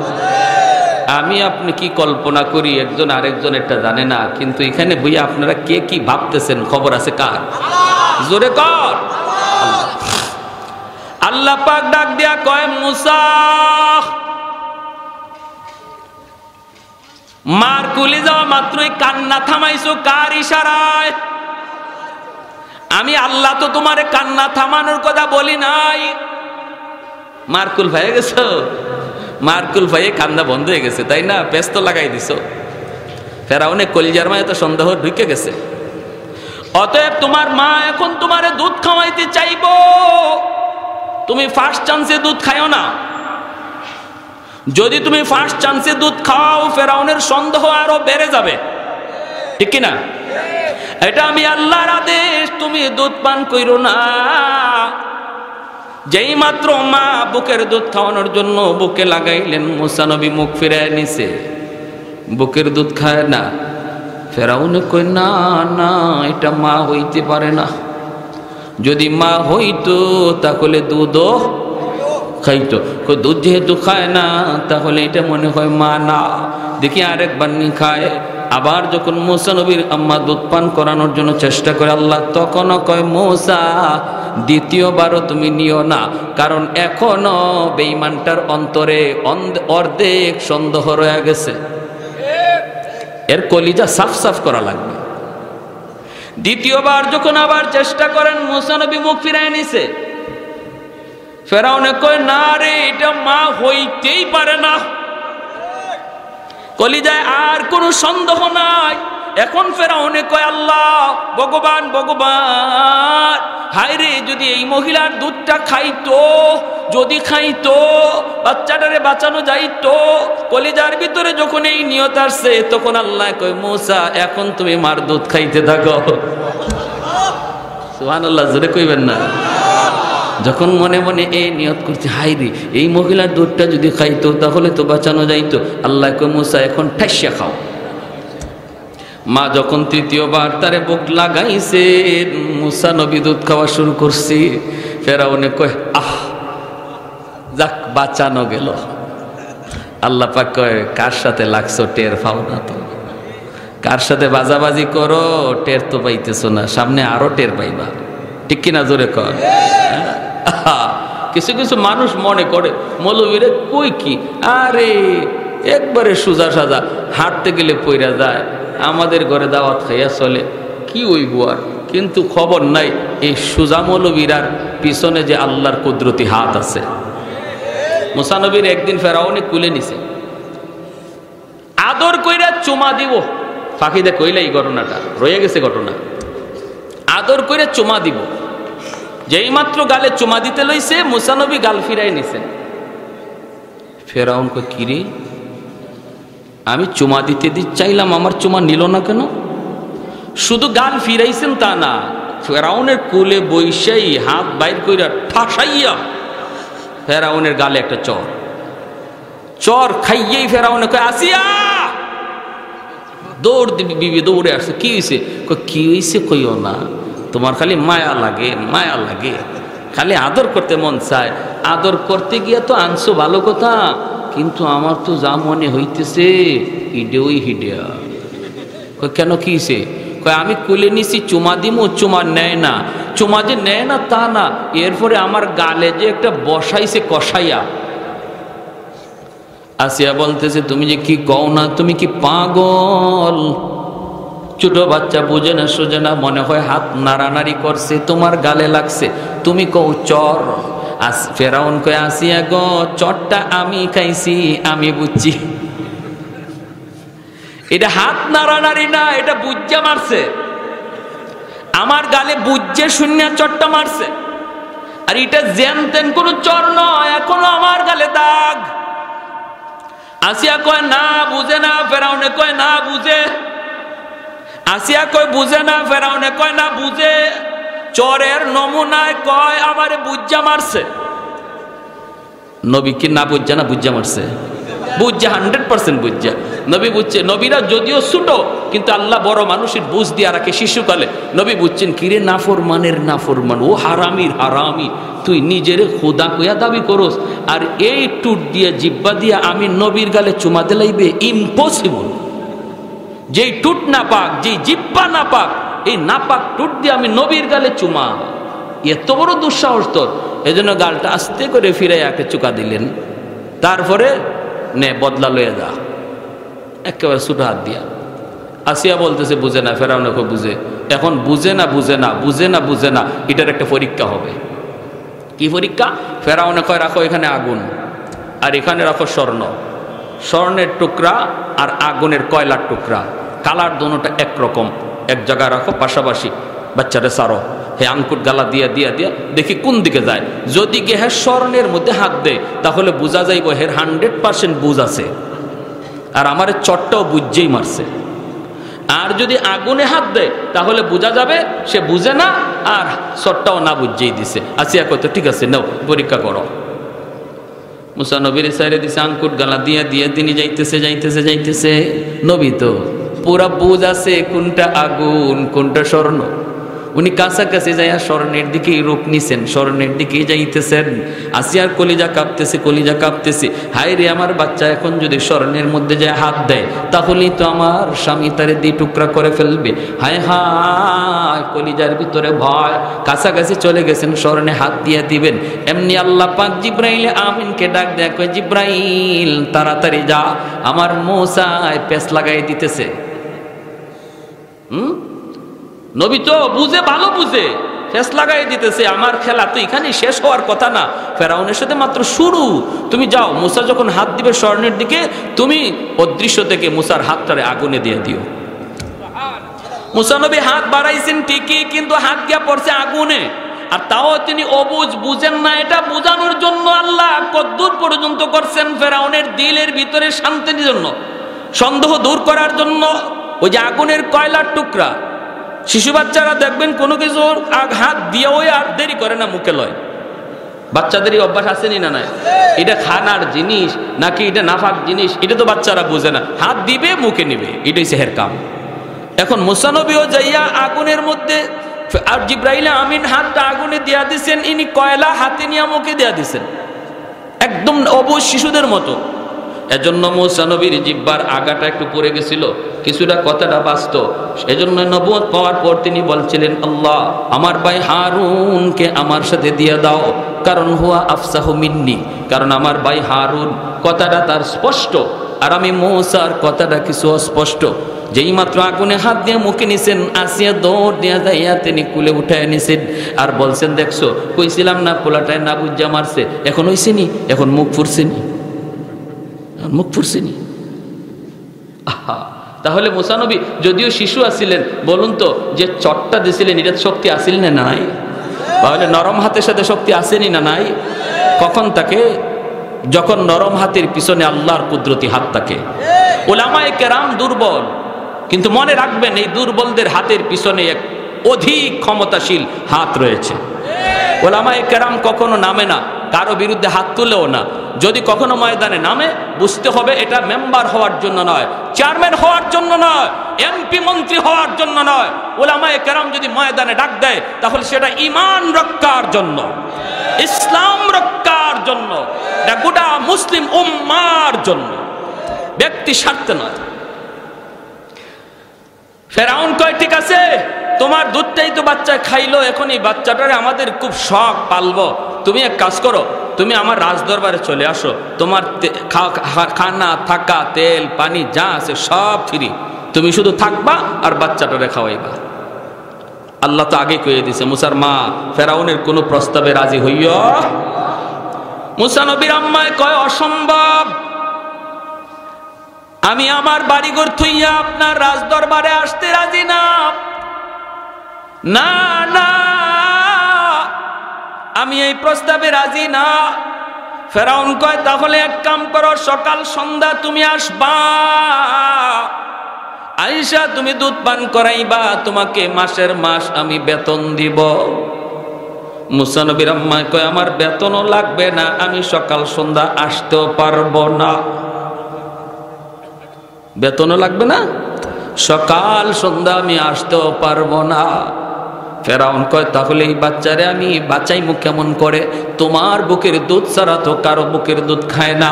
আমি আপনি কি কল্পনা করি, একজন আরেকজন এটা জানে না, কিন্তু এখানে বইয়া আপনারা কে কি ভাবতেছেন খবর আছে কার? জোরে কর। আল্লাহ পাক ডাক দিয়া কয়, মুসা মার কুলে যাওয়া মাত্রই কান্না থামাইছো কার ইশারায়? আমি আল্লাহ তো তোমারে কান্না থামানোর কথা বলি নাই। মারকুল ভাইয়ে গেছো, মারকুল ভাইয়ে কান্না বন্ধ হয়ে গেছে, তাই না? ব্যস্ত লাগাই দিছো। ফেরাউনে কলিজার মায়ে তো সন্দেহ ঢুকে গেছে। অতএব তোমার মা এখন তোমারে দুধ খাওয়াইতে চাইবো, তুমি ফার্স্ট চান্সে দুধ খাইও না। যদি তুমি ফার্স্ট চান্সে দুধ খাও, ফেরাউনের সন্দেহ আরো বেড়ে যাবে, ঠিক কিনা? এটা আমি আল্লাহর আদেশ, তুমি দুধ পান কইরো না। যেই মাত্র মা বুকের দুধ খাওয়ানোর জন্য বুকে লাগাইলেন, মুসা নবী মুখ ফিরায় নিছে, বুকের দুধ খায় না। ফেরাউন কই, না না, এটা মা হইতে পারে না। যদি মা হইতো তাহলে দুধও খাইতো। দুধ যেহেতু খায় না, তাহলে এটা মনে হয় মা না। দেখি আরেকবার নি খায়। আবার যখন মুসা নবীর আম্মা দুধ পান করানোর জন্য চেষ্টা করে, আল্লাহ তখনও কয়, মুসা দ্বিতীয়বারও তুমি নিও না, কারণ এখনো বেঈমানটার অন্তরে অর্ধেক সন্দেহ রয়ে গেছে। এর কলিজা সাফ সাফ করা লাগবে। দ্বিতীয়বার যখন আবার চেষ্টা করেন, মুসা নবী মুখ ফিরায় নিছে। ফেরাউনে কয়, না রে, এটা মা হইতেই পারে না। কলিজায় আর কোনো সন্দেহ নাই। এখন ফেরাউনে কয়, আল্লাহ, ভগবান ভগবান, হায় রে, যদি এই মহিলার দুধটা খাইতো, যদি খাইতো বাচ্চাটারে বাঁচানো যাইতো। কলিজার ভিতরে যখন এই নিয়ত আসছে, তখন আল্লাহ কয়, মুসা এখন তুমি মার দুধ খাইতে থাকো। সুবহানাল্লাহ, জোরে কইবেন না? যখন মনে মনে এই নিয়ত করছে, হাই রে, এই মহিলার দুধটা যদি খাইতো তাহলে তো বাঁচানো যাইতো, আল্লাহ কয়, মুসা এখন ঠাইসা খাও। মা যখন তৃতীয়বার তারে বুক লাগাইছে, মুসা নবী দুধ খাওয়া শুরু করছে। ফেরাউনে কয়, আহ, যাক, বাঁচানো গেল। আল্লাহ পাক কয়, কার সাথে লাগছো টের পাও না তো? কার সাথে বাজাবাজি করো টের তো পাইতেছো না, সামনে আরো টের পাইবা, ঠিক কিনা? জোরে কর। কিছু কিছু মানুষ মনে করে মৌলবীরে কই কি, আরে একবারে সোজা সাজা, হাঁটতে গেলে পইরা যায়, আমাদের ঘরে দাওয়াত খাইয়া চলে, কি হইব আর। কিন্তু খবর নাই এই সোজা মৌলবীরার পিছনে যে আল্লাহর কুদরতি হাত আছে। মুসা নবীর একদিন ফেরাউনে কুলে নিছে, আদর কইরা চুমা দিব। ফাঁকিদে কইলে এই ঘটনাটা রয়ে গেছে ঘটনা। আদর কইরা চুমা দিব। যেই মাত্র গালে চুমা দিতে লইছে, মুসা নবী গাল ফিরাই নিছেন। ফেরাউন কই, কিরে, আমি চুমা দিতে চাইলাম, আমার চুমা নিল না কেন? শুধু গাল ফিরাইছেন তা না, ফেরাউনের কুলে বৈশাই হাত বাইর কইরা ঠাসাইয়া ফেরাউনের গালে একটা চর খাইয়েই ফেরাউনে কয় আসিয়া, দৌড় দিবি, বিবি দৌড়ে আসছে। কি হয়েছে? কি হয়েছে কইও না, তোমার খালি মায়া লাগে, খালি আদর করতে মন চায়, আদর করতে গিয়া তো আনছো ভালো কথা, কিন্তু আমার তো যা মনে হইতেছে হিডেওই হিডিয়া। কেন কি হয়েছে? আমি কুলে নিছি, চুমা দিমু, চুমা নেয় না, চুমা যে নেয় না তা না, এরপরে আমার গালে যে একটা বসাইছে কষাইয়া। আসিয়া বলতেছে তুমি যে কি কও না, তুমি কি পাগল? ছোট বাচ্চা বুঝে না সোজে না, মনে হয় হাত নাড়ানাড়ি করছে, তোমার গালে লাগছে, তুমি কও চর। ফেরাউন কয় আসিয়া গো, চরটা আমি খাইছি, আমি বুঝছি। এটা হাত নাড়ানাড়ি না, এটা বুঝে মারছে, আমার গালে বুঝে শূন্য চরটা মারছে। আর এটা জেন তেন কোনো চর নয়, এখনো আমার গালে দাগ। আসিয়া কয় না বুঝে না, ফেরাউনে কয় না বুঝে। আসিয়া কয় বুঝে না, ফেরাউনে কয় না বুঝে। চরের নমুনায় কয় আমারে বুঝা মারছে। নবী কি না বুঝা না বুঝা মারছে? বুঝা, 100% বুঝা। নবী বুঝছে। নবীরা যদিও ছোট, কিন্তু আল্লাহ বড় মানুষের বুঝ দিয়া রাখে শিশুকালে। নবী বুঝছেন কিরে নাফরমানের নাফরমান, ও হারামির হারামি, তুই নিজের খোদা কইয়া দাবি করস, আর এই টুট দিয়ে জিব্বা দিয়া আমি নবীর গালে চুমা দিলাইবে? ইম্পসিবল। যেই টুট না পাক, যেই জিব্বা না পাক, এই না পাক টুট দিয়ে আমি নবীর গালে চুমা, এত বড় দুঃসাহস তোর? এজন্য গালটা আস্তে করে ফিরাই একে চুকা দিলেন। তারপরে নে বদলা লয়ে যা, একেবারে ছোট হাত দিয়া। আসিয়া বলতেছে বুঝে না, ফেরাউনে কয় বুঝে। এখন বুঝে না, এটার একটা পরীক্ষা হবে। কি পরীক্ষা? ফেরাউনে কয় রাখো এখানে আগুন, আর এখানে রাখো স্বর্ণের টুকরা আর আগুনের কয়লার টুকরা, কালার দোনোটা একরকম, এক জায়গায় রাখো পাশাপাশি, বাচ্চারে সারো। হে আঙ্কুট গালা দিয়া দেখি কোন দিকে যায়। যদি কে হ্যাঁ স্বর্ণের মধ্যে হাত দেয়, তাহলে বোঝা যাইব হের 100% বুঝ আছে, আর আমার চটটাও বুঝেই মারছে। আর যদি আগুনে হাত দেয়, তাহলে বোঝা যাবে সে বুঝে না, আর চটটাও না বুঝেই দিছে। আসিয়া কত ঠিক আছে, নাও পরীক্ষা করো। মুসা নবীর সাইরে দিছে, আঙ্কুট গালা দিয়ে তিনি যাইতেছে। নবী তো পুরা বুঝ আছে কোনটা আগুন কোনটা স্বর্ণ। উনি কাছাকাছি যাইয়া স্বর্ণের দিকে রূপ নিছেন, স্বর্ণের দিকে যাইতেছেন। আসিয়ার কলিজা কাঁপতেছে, হায় রে আমার বাচ্চা এখন যদি স্বর্ণের মধ্যে যায় হাত দেয়, তাহলেই তো আমার স্বামী তারে 2 টুকরা করে ফেলবে। হায় হায়, কলিজার ভিতরে ভয়। কাছাকাছি চলে গেছেন, স্বর্ণে হাত দিয়ে দিবেন। এমনি আল্লাহ পাক জিব্রাইল আমিনকে ডাক দেয়, কয় জিব্রাইল তাড়াতাড়ি যা, আমার মূসায় পেঁচ লাগাই দিতেছে। নবী তো বুঝে, ভালো বুঝে, ফেস লাগাই দিতেছে। আমার খেলা তো এখানে শেষ হওয়ার কথা না, ফেরাউনের সাথে মাত্র শুরু। তুমি যাও, মুসা যখন হাত দিবে স্বর্ণের দিকে, তুমি অদৃশ্য থেকে মুসার হাতটারে আগুনে দিয়ে দিও। মুসা নবী হাত বাড়াইছেন ঠিকই, কিন্তু হাত গিয়া পড়ছে আগুনে। আর তাও তিনি অবুঝ, বুঝেন না। এটা বোঝানোর জন্য আল্লাহ কদ্দুর পর্যন্ত করছেন, ফেরাউনের দিলের ভিতরে শান্তির জন্য, সন্দেহ দূর করার জন্য। ওই যে আগুনের কয়লার টুকরা, শিশু বাচ্চারা দেখবেন কোনো কিছু হাত দিয়েও আর দেরি করে না, মুখে লয়। বাচ্চাদেরই অভ্যাস আসেনি না নাই? এটা খানার জিনিস নাকি এটা নাফাক জিনিস, এটা তো বাচ্চারা বুঝে না। হাত দিবে, মুখে নিবে, এটাই সেহের কাম। এখন মুসা নবীও যাইয়া আগুনের মধ্যে, আর জিব্রাইল আমিন হাতটা আগুনে দিয়া দিছেন, ইনি কয়লা হাতে নিয়ে মুখে দিয়া দিছেন, একদম অবুঝ শিশুদের মতো। এজন্য মুসা নবীর জিব্বার আগাটা একটু পড়ে গেছিল, কিছুটা কথাটা বাস্তব। এজন্য নবুয়ত পাওয়ার পর তিনি বলছিলেন, আল্লাহ আমার ভাই হারুনকে আমার সাথে দিয়ে দাও, কারণ হুয়া আফসাহু মিন্নি, কারণ আমার ভাই হারুন কথাটা তার স্পষ্ট, আর আমি মুসার কথাটা কিছু অস্পষ্ট। যেই মাত্র আগুনে হাত দিয়ে মুখে নিছেন, আসিয়া দৌড় দিয়া যাইয়া তিনি কুলে উঠায় নিছেন, আর বলছেন দেখছো কইছিলাম না পোলাটায় না বুঝা মারছে, এখন হইছেনি, এখন মুখ ফুরছেনি। আহা, তাহলে মুসা নবী যদিও শিশু আছিলেন, বলুন তো যে চটটা দিছিলেন, এটার শক্তি আসিল না নাই? তাহলে নরম হাতের সাথে শক্তি আসেনি না নাই? কখন তাকে? যখন নরম হাতের পিছনে আল্লাহর কুদরতি হাত থাকে। উলামায়ে কেরাম দুর্বল, কিন্তু মনে রাখবেন এই দুর্বলদের হাতের পিছনে এক অধিক ক্ষমতাশীল হাত রয়েছে। ওলামায়ে কেরাম কখনো নামে না, কারো বিরুদ্ধে হাত তুলেও না। যদি কখনো ময়দানে নামে, বুঝতে হবে এটা মেম্বার হওয়ার জন্য নয়, চেয়ারম্যান হওয়ার জন্য নয়, এমপি মন্ত্রী হওয়ার জন্য নয়। ওলামায়ে কেরাম যদি ময়দানে ডাক দেয়, তাহলে সেটা ঈমান রক্ষার জন্য, ইসলাম রক্ষার জন্য, এটা গোটা মুসলিম উম্মার জন্য, ব্যক্তি স্বার্থে নয়। ফেরাউন কয়, ঠিক আছে, তোমার দুধটাই তো বাচ্চা খাইলো, এখন এই বাচ্চাটারে আমাদের খুব শখ পালবো। তুমি এক কাজ করো, তুমি আমার রাজদরবারে চলে আসো, তোমার খানা থাকা তেল পানি যা আছে সব ফ্রি, তুমি শুধু থাকবা আর বাচ্চাটারে খাওয়াইবা। আল্লাহ তো আগে কয়ে দিছে, মুসার মা ফেরাউনের কোনো প্রস্তাবে রাজি হইও। মুসা নবীর আম্মায় কয়, অসম্ভব, আমি আমার বাড়িঘর থইয়া আপনার রাজদরবারে আসতে রাজি না। না না, আমি এই প্রস্তাবে রাজি না। ফেরাউন কয়, তাহলে এক কাম করো, সকাল সন্ধ্যা তুমি আসবা, আয়েশা তুমি দুধ পান করাইবা, তোমাকে মাসের মাস আমি বেতন দিব। মুসা নবীর আম্মা কয়, আমার বেতনও লাগবে না, আমি সকাল সন্ধ্যা আসতেও পারবো না। বেতনও লাগবে না, সকাল সন্ধ্যা আমি আসতেও পারবো না। ফেরাউন কয়, তাহলে এই বাচ্চারে আমি বাঁচাইমু কেমন করে? তোমার বুকের দুধ ছাড়া তো কারো বুকের দুধ খায় না,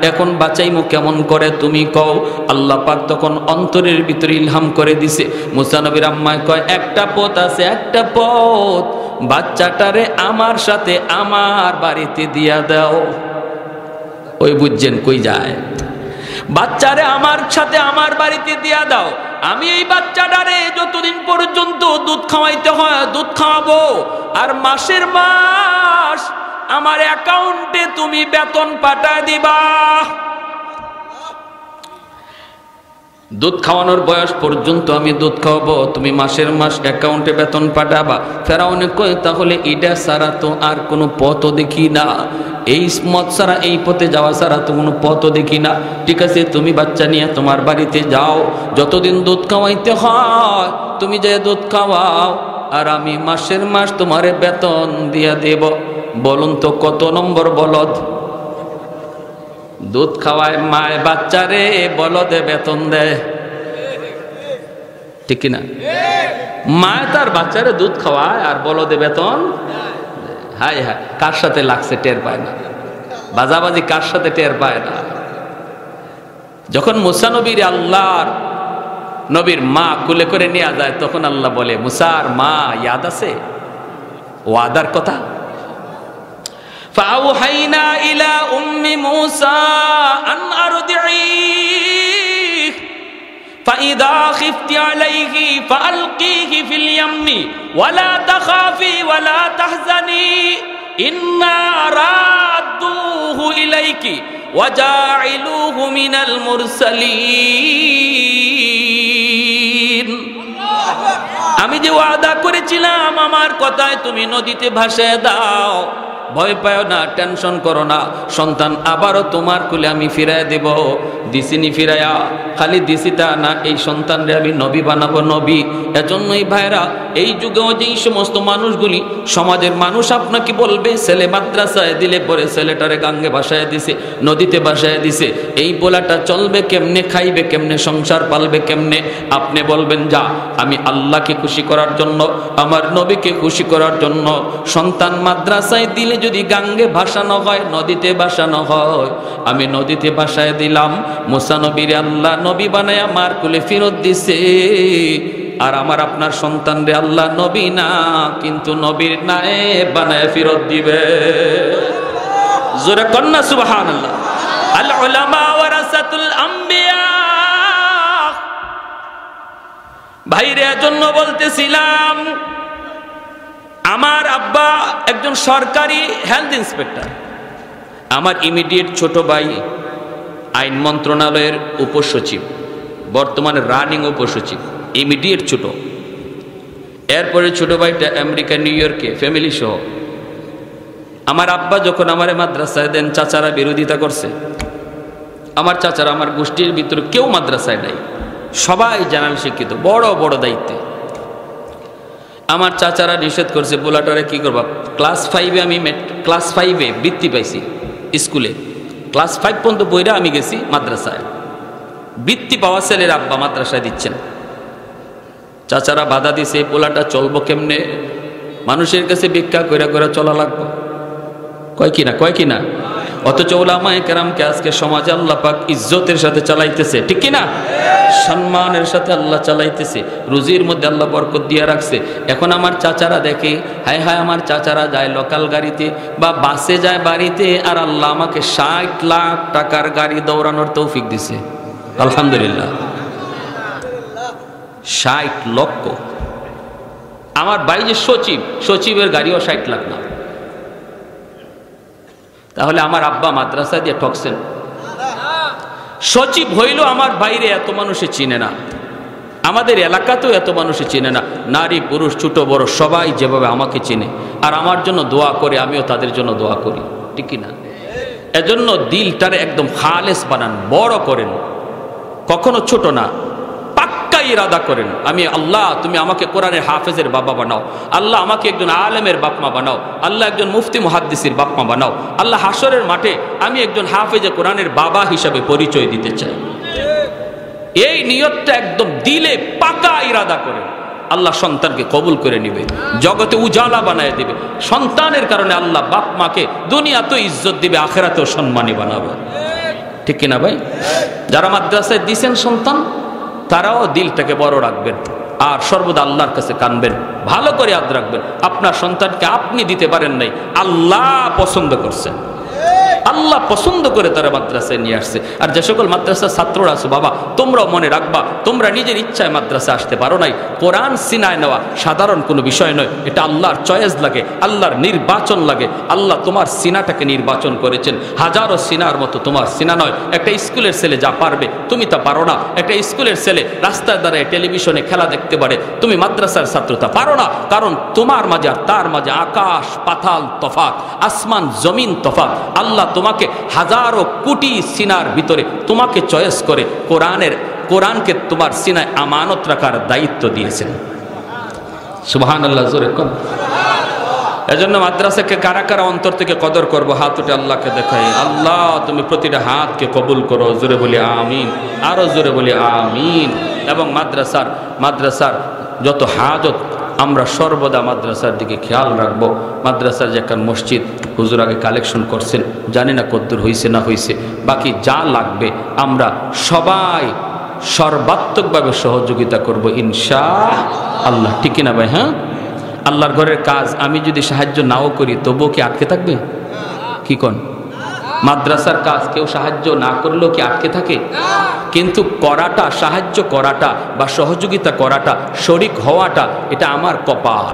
এখন বাঁচাইমু কেমন করে তুমি কও। আল্লাহ পাক তখন অন্তরের ভিতরে ইলহাম করে দিছে। মুসা নবীর আম্মায় কয়, একটা পথ আছে, একটা পথ, বাচ্চাটারে আমার সাথে আমার বাড়িতে দিয়া দাও। ওই বুঝছেন কই যায়, বাচ্চারে আমার সাথে আমার বাড়িতে দিয়া দাও, আমি এই বাচ্চাটারে যতদিন পর্যন্ত দুধ খাওয়াইতে হয় দুধ খাওয়াবো, আর মাসের মাস আমার অ্যাকাউন্টে তুমি বেতন পাঠায় দিবা। দুধ খাওয়ানোর বয়স পর্যন্ত আমি দুধ খাওয়াবো, তুমি মাসের মাস অ্যাকাউন্টে বেতন পাঠাবা। ফেরাউন কয়, তাহলে এটা ছাড়া তো আর কোনো পথও দেখি না, এই মত ছাড়া, এই পথে যাওয়া ছাড়া তো কোনো পথও দেখি না। ঠিক আছে, তুমি বাচ্চা নিয়ে তোমার বাড়িতে যাও, যতদিন দুধ খাওয়াইতে হয় তুমি যে দুধ খাওয়াও, আর আমি মাসের মাস তোমারে বেতন দিয়া দেব। বলুন তো কত নম্বর বলদ? দুধ খাওয়ায় মায় বাচ্চারে, বলদে বেতন দেয়, ঠিক কিনা? মায় তার বাচ্চারে দুধ খাওয়ায় আর বলদে বেতন। হায় হায়, কার সাথে লাগছে টের পায় না, বাজাবাজি কার সাথে টের পায় না। যখন মুসা নবীর আল্লাহর নবীর মা কুলে করে নিয়ে যায়, তখন আল্লাহ বলে, মুসার মা ইয়াদ আছে ওয়াদার কথা? فأوحينا إلى أم موسى أن أرضعيه فإذا خفت عليه فألقيه في اليم ولا تخافي ولا تحزني إنا رادوه إليك وجاعلوه من المرسلين। আমি যে ওয়াদা করেছিলাম আমার কথায় তুমি নদীতে ভাসিয়ে দাও, ভয় পাও না, টেনশন করো না, সন্তান আবারও তোমার কুলে আমি ফিরাই দেব। দিসিনি ফিরাইয়া, খালি দিসিতা না, এই সন্তানরে আমি নবী বানাবো, নবী। এজন্যই ভাইরা, এই যুগেও যেই সমস্ত মানুষগুলি, সমাজের মানুষ আপনাকে বলবে ছেলে মাদ্রাসায় দিলে পরে ছেলেটারে গাঙ্গে ভাসায় দিছে, নদীতে ভাসায় দিছে, এই বলাটা চলবে কেমনে, খাইবে কেমনে, সংসার পালবে কেমনে? আপনি বলবেন, যা, আমি আল্লাহকে খুশি করার জন্য, আমার নবীকে খুশি করার জন্য সন্তান মাদ্রাসায় দিলে যদি গাঙ্গে ভাসানো হয়, নদীতে ভাসানো হয়, আমি নদীতে ভাসায় দিলাম। মুসা নবীর আল্লাহ নবী বানায় আমার কুলে ফেরত দিছে, আর আমার আপনার সন্তান রে আল্লাহ নবী না, কিন্তু নবীর নায়েব বানায় ফেরত দিবে। জোরে কন্যা সুবহানাল্লাহ। আল উলামা ওয়ারাসাতুল আম্বিয়া। ভাইরে, এজন্য বলতেছিলাম, আমার আব্বা একজন সরকারি হেলথ ইন্সপেক্টর, আমার ইমিডিয়েট ছোট ভাই আইন মন্ত্রণালয়ের উপসচিব, বর্তমানে রানিং উপসচিব, ইমিডিয়েট ছোট। এরপরে ছোট ভাইটা আমেরিকা, নিউ ইয়র্কে ফ্যামিলি সহ। আমার আব্বা যখন আমার মাদ্রাসায় দেন, চাচারা বিরোধিতা করছে। আমার চাচারা, আমার গোষ্ঠীর ভিতরে কেউ মাদ্রাসায় নাই, সবাই জেনারেল শিক্ষিত, বড় বড় দায়িত্বে। আমার চাচারা নিষেধ করছে, পোলাটারে কি করবা? ক্লাস 5-এ আমি ক্লাস 5-এ বৃত্তি পাইছি স্কুলে। ক্লাস 5 পর্যন্ত বইরা আমি গেছি মাদ্রাসায়। বৃত্তি পাওয়া ছেলের আব্বা মাদ্রাসায় দিচ্ছেন। চাচারা বাধা দিছে, পোলাটা চলবো কেমনে? মানুষের কাছে ভিক্ষা কইরা কইরা চলা লাগবে, কয় কিনা? অথচ উলামায়ে কেরামকে আজকে সমাজে আল্লাহ পাক ইজ্জতের সাথে চালাইতেছে, ঠিক কিনা? সম্মানের সাথে আল্লাহ চালাইতেছে, রুজির মধ্যে আল্লাহ বরকত দিয়ে রাখছে। এখন আমার চাচারা দেখে, হায় হায় আমার চাচারা যায় লোকাল গাড়িতে বা বাসে যায় বাড়িতে, আর আল্লাহ আমাকে 60 লাখ টাকার গাড়ি দৌড়ানোর তৌফিক দিছে, আলহামদুলিল্লাহ। 60 লক্ষ। আমার ভাই যে সচিবের গাড়িও 60 লাখ না। তাহলে আমার আব্বা মাদ্রাসা দিয়ে ঠকছেন? সচিব হইল আমার বাইরে এত মানুষে চিনে না, আমাদের এলাকাতেও এত মানুষে চিনে না। নারী পুরুষ ছোট বড় সবাই যেভাবে আমাকে চিনে আর আমার জন্য দোয়া করে, আমিও তাদের জন্য দোয়া করি, ঠিক কিনা? এজন্য দিলটারে একদম খালেস বানান, বড় করেন, কখনো ছোট না, পাক্কা ইরাদা করেন। আমি আল্লাহ, তুমি আমাকে কোরআনের হাফেজের বাবা বানাও, আল্লাহ আমাকে একজন আলেমের বাপমা বানাও, আল্লাহ একজন মুফতি মুহাদ্দিসের বাপমা বানাও, আল্লাহ হাসরের মাঠে আমি একজন হাফেজে কোরআনের বাবা হিসাবে পরিচয় দিতে চাই। এই নিয়তটা একদম দিলে পাকা ইরাদা করেন, আল্লাহ সন্তানকে কবুল করে নিবে, জগতে উজালা বানায় দিবে। সন্তানের কারণে আল্লাহ বাপ মাকে দুনিয়াতেও ইজ্জত দিবে, আখেরাতেও সম্মানী বানাবে, ঠিক কিনা ভাই? যারা মাদ্রাসায় দিছেন সন্তান, তারাও দিলটাকে বড় রাখবেন আর সর্বদা আল্লাহর কাছে কানবেন, ভালো করে ইয়াদ রাখবেন আপনার সন্তানকে আপনি দিতে পারেন নাই, আল্লাহ পছন্দ করছেন, আল্লাহ পছন্দ করে তারা মাদ্রাসায় নিয়ে আসছে। আর যে সকল মাদ্রাসার ছাত্ররা আছো বাবা, তোমরাও মনে রাখবা, তোমরা নিজের ইচ্ছায় মাদ্রাসা আসতে পারো নাই। কোরআন সিনায় নেওয়া সাধারণ কোনো বিষয় নয়, এটা আল্লাহর চয়েস লাগে, আল্লাহর নির্বাচন লাগে। আল্লাহ তোমার সিনাটাকে নির্বাচন করেছেন, হাজারো সিনার মতো তোমার সিনা নয়। একটা স্কুলের ছেলে যা পারবে তুমি তা পারো না। একটা স্কুলের ছেলে রাস্তায় দাঁড়ায় টেলিভিশনে খেলা দেখতে পারে, তুমি মাদ্রাসার ছাত্র তা পারো না, কারণ তোমার মাঝে আর তার মাঝে আকাশ পাতাল তফাৎ, আসমান জমিন তফাৎ। আল্লাহ তোমাকে হাজারো কোটি সিনার ভিতরে তোমাকে চয়েস করে কোরআনকে তোমার সিনায় আমানত রাখার দায়িত্ব দিয়েছেন। সুবহানাল্লাহ, জোরে কোন। এজন্য মাদ্রাসাকে কারা কারা অন্তর থেকে কদর করবো, হাত উঠে আল্লাহকে দেখাই। আল্লাহ তুমি প্রতিটা হাতকে কবুল করো, জোরে বলি আমিন, আরো জোরে বলি আমিন। এবং মাদ্রাসার যত হাজত আমরা সর্বদা মাদ্রাসার দিকে খেয়াল রাখবো। মাদ্রাসার যে একটা মসজিদ হুজুর আগে কালেকশন করছেন, জানি না কদ্দূর হয়েছে না হয়েছে, বাকি যা লাগবে আমরা সবাই সর্বাত্মকভাবে সহযোগিতা করব ইনশাআল্লাহ, ঠিক কিনা ভাই? হ্যাঁ, আল্লাহর ঘরের কাজ আমি যদি সাহায্য নাও করি তবুও কি আটকে থাকবে? কি কোন? মাদ্রাসার কাজ কেউ সাহায্য না করলেও কি আটকে থাকে? কিন্তু করাটা, সাহায্য করাটা বা সহযোগিতা করাটা, শরিক হওয়াটা, এটা আমার কপাল।